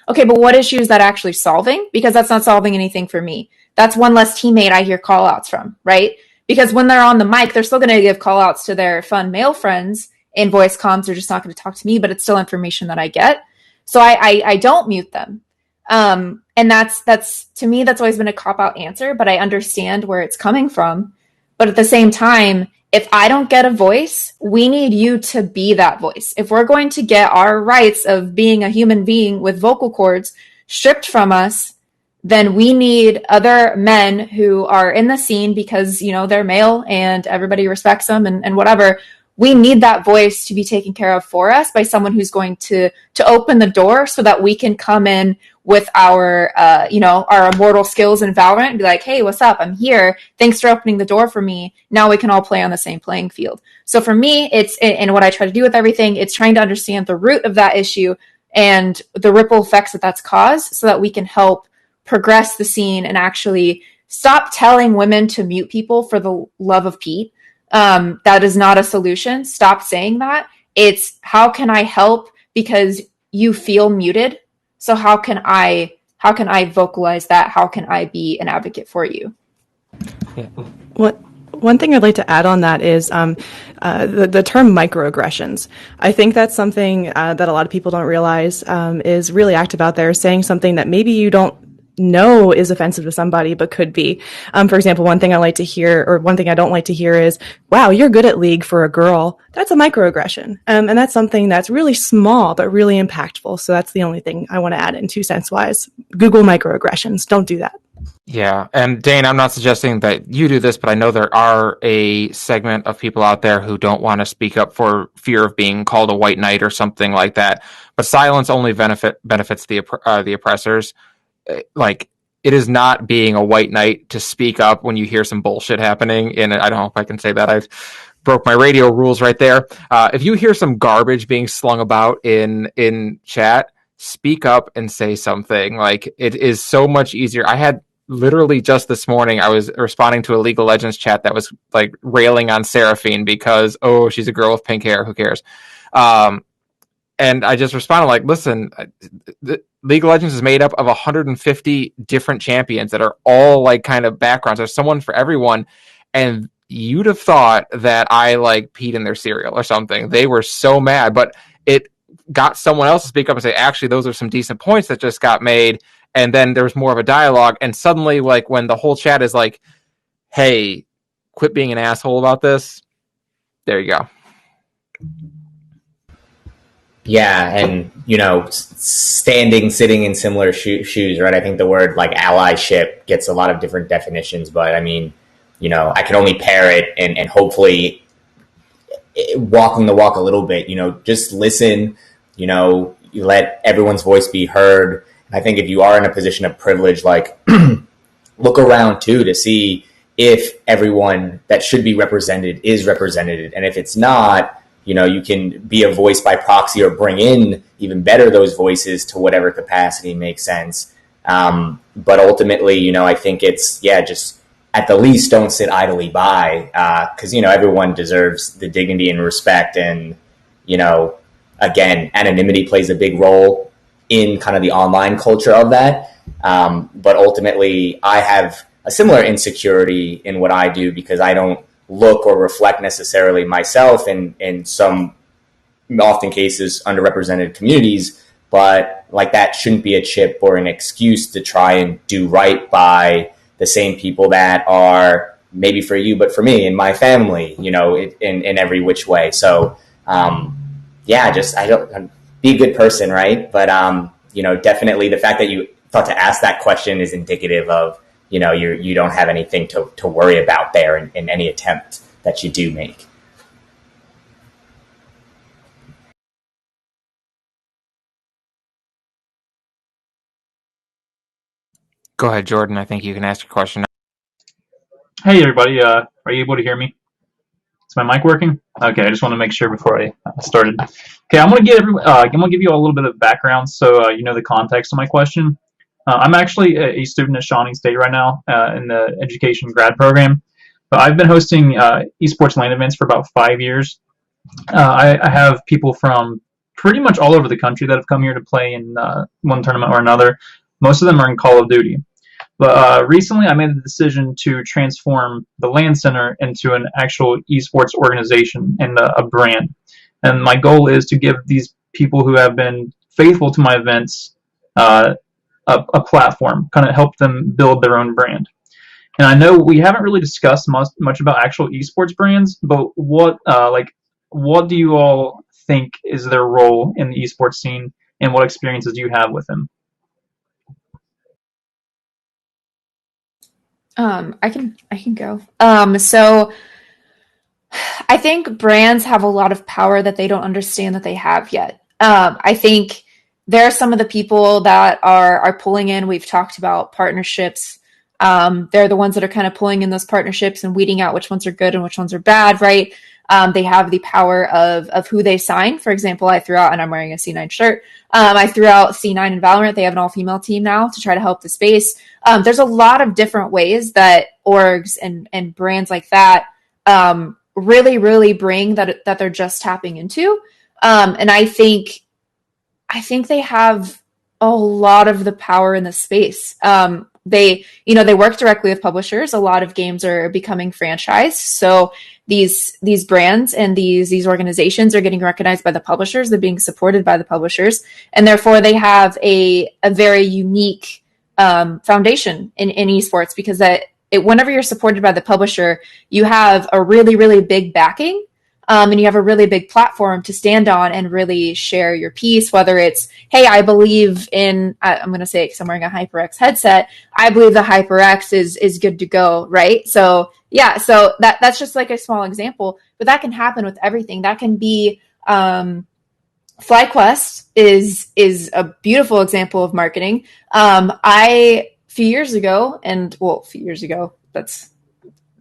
S4: Okay, but what issue is that actually solving? Because that's not solving anything for me. That's one less teammate I hear call outs from, right? Because when they're on the mic, they're still going to give call outs to their fun male friends in voice comms. They're just not going to talk to me, but it's still information that I get. So I don't mute them. And that's to me, that's always been a cop-out answer, but I understand where it's coming from. But at the same time, if I don't get a voice, we need you to be that voice. If we're going to get our rights of being a human being with vocal cords stripped from us, then we need other men who are in the scene because, they're male and everybody respects them and whatever. We need that voice to be taken care of for us by someone who's going to open the door so that we can come in with our immortal skills in Valorant and be like, hey, what's up? I'm here. Thanks for opening the door for me. Now we can all play on the same playing field. So for me, and what I try to do with everything, it's trying to understand the root of that issue and the ripple effects that's caused so that we can help progress the scene and actually stop telling women to mute people for the love of Pete. That is not a solution. Stop saying that. It's how can I help because you feel muted. So how can I vocalize that? How can I be an advocate for you?
S6: Yeah. One thing I'd like to add on that is the term microaggressions. I think that's something that a lot of people don't realize is really active out there, saying something that maybe you don't know is offensive to somebody, but could be. For example, one thing I like to hear, or one thing I don't like to hear is, wow, you're good at League for a girl. That's a microaggression. And that's something that's really small, but really impactful. So that's the only thing I want to add in 2 cents wise. Google microaggressions. Don't do that.
S3: Yeah. And Dane, I'm not suggesting that you do this, but I know there are a segment of people out there who don't want to speak up for fear of being called a white knight or something like that. But silence only benefits the oppressors. Like, it is not being a white knight to speak up when you hear some bullshit happening. And I don't know if I can say that. broke my radio rules right there. If you hear some garbage being slung about in chat, speak up and say something. Like, it is so much easier. I had literally just this morning, I was responding to a League of Legends chat that was like railing on Seraphine because, oh, she's a girl with pink hair. Who cares? And I just responded like, listen, League of Legends is made up of 150 different champions that are all like kind of backgrounds. There's someone for everyone. And you'd have thought that I like peed in their cereal or something. They were so mad, but it got someone else to speak up and say, actually, those are some decent points that just got made. And then there's more of a dialogue. And suddenly, like, when the whole chat is like, hey, quit being an asshole about this. There you go.
S8: Yeah, and sitting in similar shoes, right? I think the word like allyship gets a lot of different definitions, but I mean, I can only pair it and hopefully walking the walk a little bit. Just listen. You let everyone's voice be heard. And I think if you are in a position of privilege, like look around too to see if everyone that should be represented is represented, and if it's not, you can be a voice by proxy or bring in even better those voices to whatever capacity makes sense. But ultimately, I think it's, just at the least, don't sit idly by, because, everyone deserves the dignity and respect. And, again, anonymity plays a big role in kind of the online culture of that. But ultimately, I have a similar insecurity in what I do because I don't look or reflect necessarily myself in some often cases underrepresented communities, but like that shouldn't be a chip or an excuse to try and do right by the same people that are maybe for you, but for me and my family, in every which way. So, I don't be a good person, right? But, definitely the fact that you thought to ask that question is indicative of, you don't have anything to worry about there in any attempt that you do make.
S3: Go ahead, Jordan. I think you can ask your question.
S11: Hey, everybody. Are you able to hear me? Is my mic working? Okay, I just want to make sure before I started. Okay, I'm going to give you a little bit of background so you know the context of my question. I'm actually a student at Shawnee State right now in the education grad program. But I've been hosting esports LAN events for about 5 years. I have people from pretty much all over the country that have come here to play in one tournament or another. Most of them are in Call of Duty. But recently I made the decision to transform the LAN Center into an actual esports organization and a brand. And my goal is to give these people who have been faithful to my events a platform, kind of help them build their own brand. And I know we haven't really discussed much about actual esports brands, but what do you all think is their role in the esports scene, and what experiences do you have with them?
S4: I can go. So I think brands have a lot of power that they don't understand that they have yet. I think there are some of the people that are pulling in. We've talked about partnerships. They're the ones that are kind of pulling in those partnerships and weeding out which ones are good and which ones are bad, right? They have the power of who they sign. For example, I threw out, and I'm wearing a C9 shirt, I threw out C9 in Valorant. They have an all-female team now to try to help the space. There's a lot of different ways that orgs and brands like that really, really bring that they're just tapping into. And I think they have a lot of the power in the space. They work directly with publishers. A lot of games are becoming franchised. So these brands and these organizations are getting recognized by the publishers. They're being supported by the publishers. And therefore they have a very unique foundation in esports, because whenever you're supported by the publisher, you have a really, really big backing. And you have a really big platform to stand on and really share your piece, whether it's, hey, I believe in, I'm going to say it because I'm wearing a HyperX headset, I believe the HyperX is good to go, right? So yeah, so that's just like a small example, but that can happen with everything. That can be, FlyQuest is a beautiful example of marketing. A few years ago, that's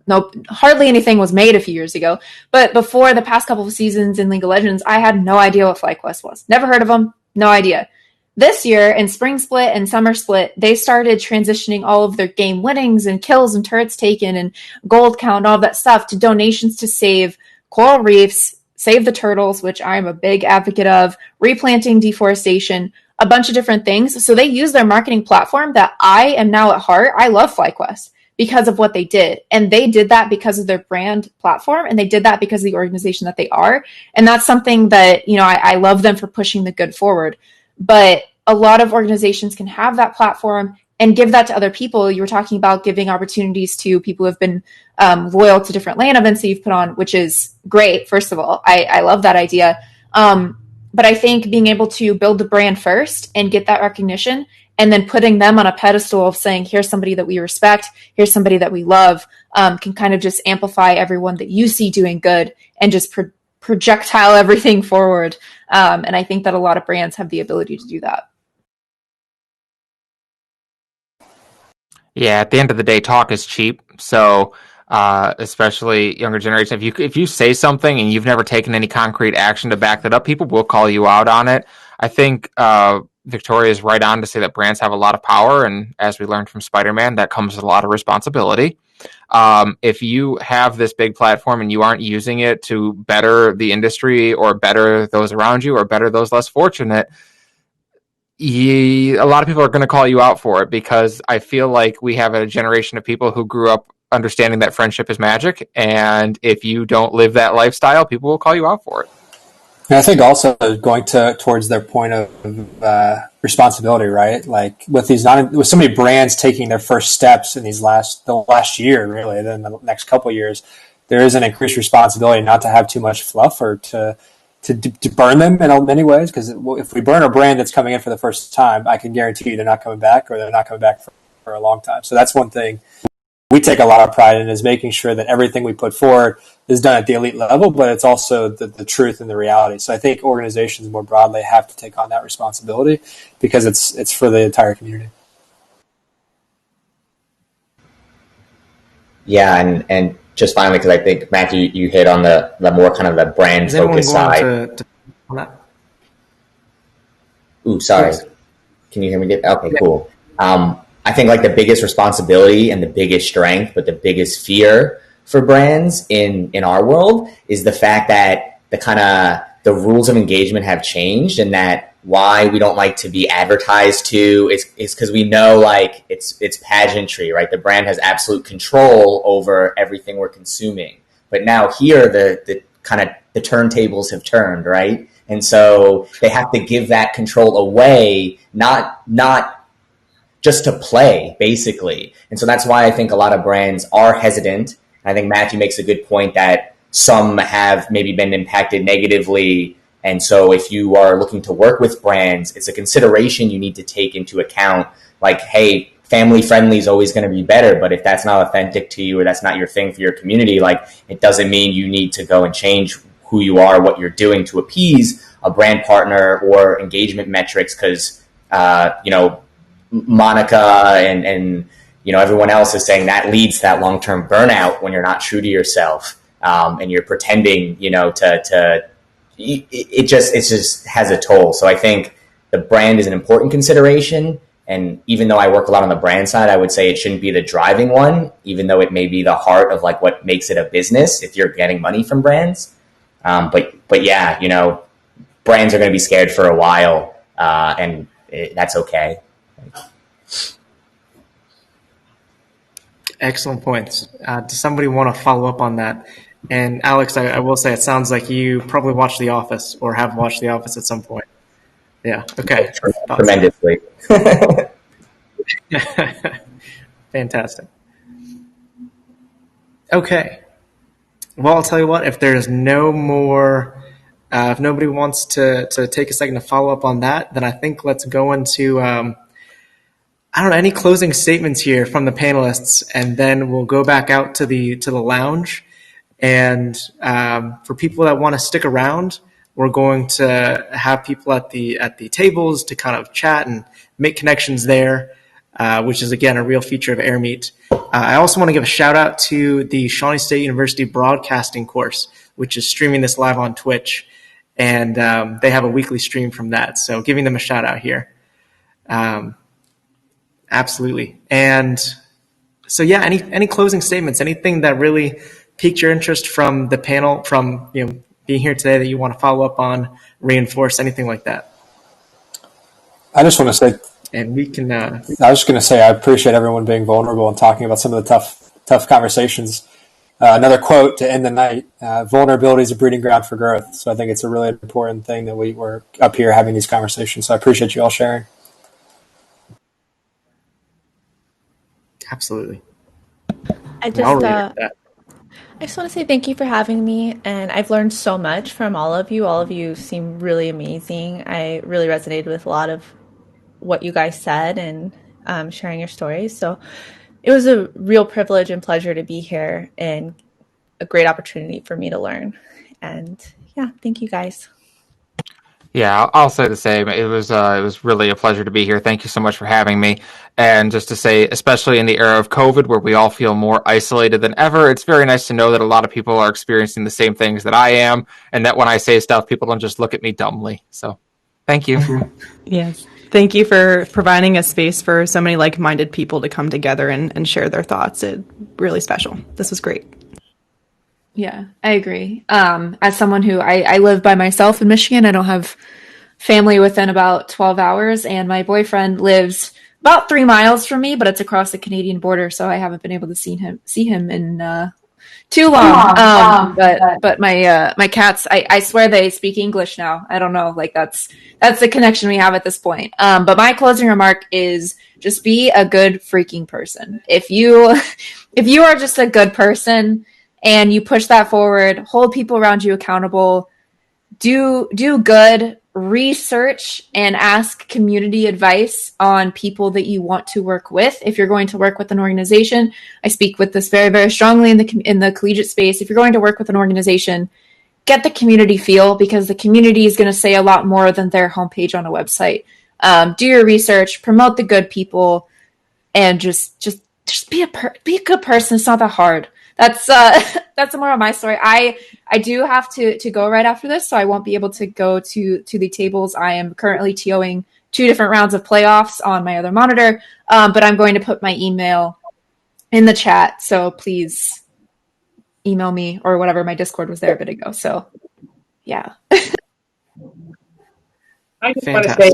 S4: nope, hardly anything was made a few years ago. But before the past couple of seasons in League of Legends, I had no idea what FlyQuest was. Never heard of them. No idea. This year in Spring Split and Summer Split, they started transitioning all of their game winnings and kills and turrets taken and gold count, all that stuff to donations to save coral reefs, save the turtles, which I'm a big advocate of, replanting deforestation, a bunch of different things. So they use their marketing platform that I am now at heart. I love FlyQuest because of what they did. And they did that because of their brand platform. And they did that because of the organization that they are. And that's something that, I love them for pushing the good forward. But a lot of organizations can have that platform and give that to other people. You were talking about giving opportunities to people who have been loyal to different LAN events that you've put on, which is great. First of all, I love that idea. But I think being able to build the brand first and get that recognition and then putting them on a pedestal of saying, here's somebody that we respect, here's somebody that we love, can kind of just amplify everyone that you see doing good and just projectile everything forward. And I think that a lot of brands have the ability to do that.
S3: Yeah, at the end of the day, talk is cheap. So, especially younger generation, if you say something and you've never taken any concrete action to back that up, people will call you out on it. I think Victoria is right on to say that brands have a lot of power, and as we learned from Spider-Man, that comes with a lot of responsibility. If you have this big platform and you aren't using it to better the industry or better those around you or better those less fortunate, a lot of people are going to call you out for it, because I feel like we have a generation of people who grew up understanding that friendship is magic, and if you don't live that lifestyle, people will call you out for it.
S7: And I think also going towards their point of responsibility, right? Like with so many brands taking their first steps in the last year, really, then the next couple of years, there is an increased responsibility not to have too much fluff or to burn them in many ways. Because if we burn a brand that's coming in for the first time, I can guarantee you they're not coming back, or they're not coming back for a long time. So that's one thing we take a lot of pride in, is making sure that everything we put forward is done at the elite level, but it's also the truth and the reality. So I think organizations more broadly have to take on that responsibility, because it's for the entire community.
S8: Yeah, and just finally, because I think, Matthew, you hit on the more kind of the brand focus side. Ooh, sorry. Yes. Can you hear me? Okay, yeah. Cool. I think like the biggest responsibility and the biggest strength, but the biggest fear for brands in our world is the fact that the rules of engagement have changed, and that why we don't like to be advertised to is because we know like it's pageantry, right? The brand has absolute control over everything we're consuming. But now here the turntables have turned, right? And so they have to give that control away, not just to play, basically. And so that's why I think a lot of brands are hesitant. I think Matthew makes a good point that some have maybe been impacted negatively. And so if you are looking to work with brands, it's a consideration you need to take into account. Like, hey, family friendly is always going to be better, but if that's not authentic to you or that's not your thing for your community, like it doesn't mean you need to go and change who you are, what you're doing to appease a brand partner or engagement metrics. Because, Monica and everyone else is saying that leads to that long-term burnout when you're not true to yourself, and you're pretending, it just has a toll. So I think the brand is an important consideration. And even though I work a lot on the brand side, I would say it shouldn't be the driving one, even though it may be the heart of like what makes it a business if you're getting money from brands. But yeah, brands are going to be scared for a while, and that's okay.
S1: Excellent points. Does somebody want to follow up on that? And Alex, I will say, it sounds like you probably watched The Office or have watched The Office at some point. Yeah. Okay.
S8: Tremendously.
S1: Fantastic. Okay. Well, I'll tell you what, if there's no more, if nobody wants to take a second to follow up on that, then I think let's go into, any closing statements here from the panelists, and then we'll go back out to the lounge. And for people that want to stick around, we're going to have people at the tables to kind of chat and make connections there. which is, again, a real feature of AirMeet. I also want to give a shout out to the Shawnee State University broadcasting course, which is streaming this live on Twitch. And they have a weekly stream from that. So giving them a shout out here. Absolutely. And so, yeah, any closing statements, anything that really piqued your interest from the panel, from being here today that you want to follow up on, reinforce, anything like that?
S7: I just want to say,
S1: and we can.
S7: I was just going to say, I appreciate everyone being vulnerable and talking about some of the tough conversations. Another quote to end the night: "Vulnerability is a breeding ground for growth." So I think it's a really important thing that we're up here having these conversations. So I appreciate you all sharing.
S1: Absolutely.
S5: I just want to say thank you for having me, and I've learned so much from all of you. All of you seem really amazing. I really resonated with a lot of what you guys said and sharing your stories. So it was a real privilege and pleasure to be here, and a great opportunity for me to learn. And yeah, thank you guys.
S3: Yeah, I'll say the same. It was really a pleasure to be here. Thank you so much for having me. And just to say, especially in the era of COVID, where we all feel more isolated than ever, it's very nice to know that a lot of people are experiencing the same things that I am, and that when I say stuff, people don't just look at me dumbly. So, thank you.
S6: Yes. Thank you for providing a space for so many like-minded people to come together and share their thoughts. It's really special. This was great.
S4: Yeah, I agree. As someone who I live by myself in Michigan, I don't have family within about 12 hours, and my boyfriend lives about 3 miles from me, but it's across the Canadian border, so I haven't been able to see him in too long. But my cats, I swear they speak English now. I don't know, like that's the connection we have at this point. But my closing remark is just be a good freaking person. If you are just a good person and you push that forward, hold people around you accountable, do good research and ask community advice on people that you want to work with. If you're going to work with an organization, I speak with this very, very strongly in the collegiate space. If you're going to work with an organization, get the community feel, because the community is going to say a lot more than their homepage on a website. Do your research, promote the good people, and just be a good person. It's not that hard. That's the moral of my story. I do have to go right after this, so I won't be able to go to the tables. I am currently TOing 2 different rounds of playoffs on my other monitor, but I'm going to put my email in the chat, so please email me or whatever. My Discord was there a bit ago, so yeah.
S2: I just want to say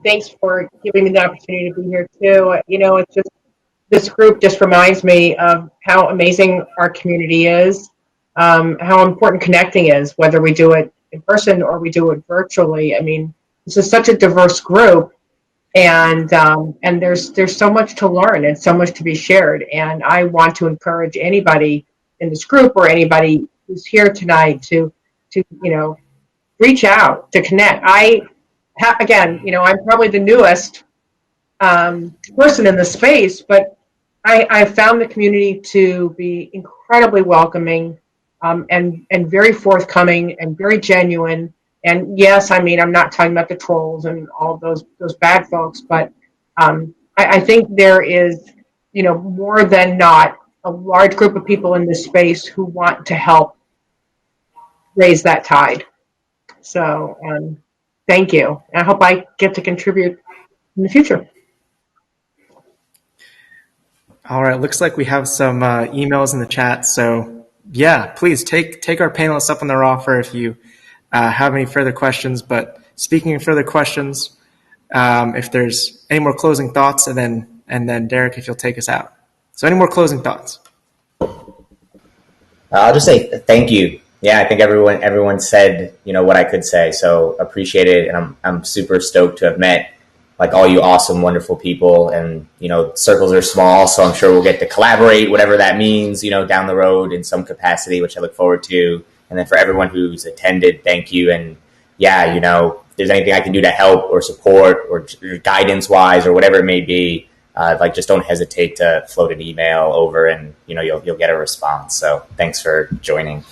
S2: thanks for giving me the opportunity to be here too. It's just, this group just reminds me of how amazing our community is, how important connecting is, whether we do it in person or we do it virtually. I mean, this is such a diverse group, and there's so much to learn and so much to be shared. And I want to encourage anybody in this group or anybody who's here tonight to reach out, to connect. I'm probably the newest person in the space, but I found the community to be incredibly welcoming, and very forthcoming and very genuine. And yes, I mean, I'm not talking about the trolls and all those bad folks, but I think there is, more than not, a large group of people in this space who want to help raise that tide. So thank you. I hope I get to contribute in the future.
S1: All right, looks like we have some emails in the chat. So yeah, please take our panelists up on their offer if you have any further questions. But speaking of further questions, if there's any more closing thoughts, and then Derek, if you'll take us out. So any more closing thoughts?
S8: I'll just say thank you. Yeah, I think everyone said what I could say. So appreciate it, and I'm super stoked to have met like all you awesome, wonderful people. And, circles are small, so I'm sure we'll get to collaborate, whatever that means, down the road in some capacity, which I look forward to. And then for everyone who's attended, thank you. And yeah, if there's anything I can do to help or support or guidance wise or whatever it may be, just don't hesitate to float an email over, and, you'll get a response. So thanks for joining.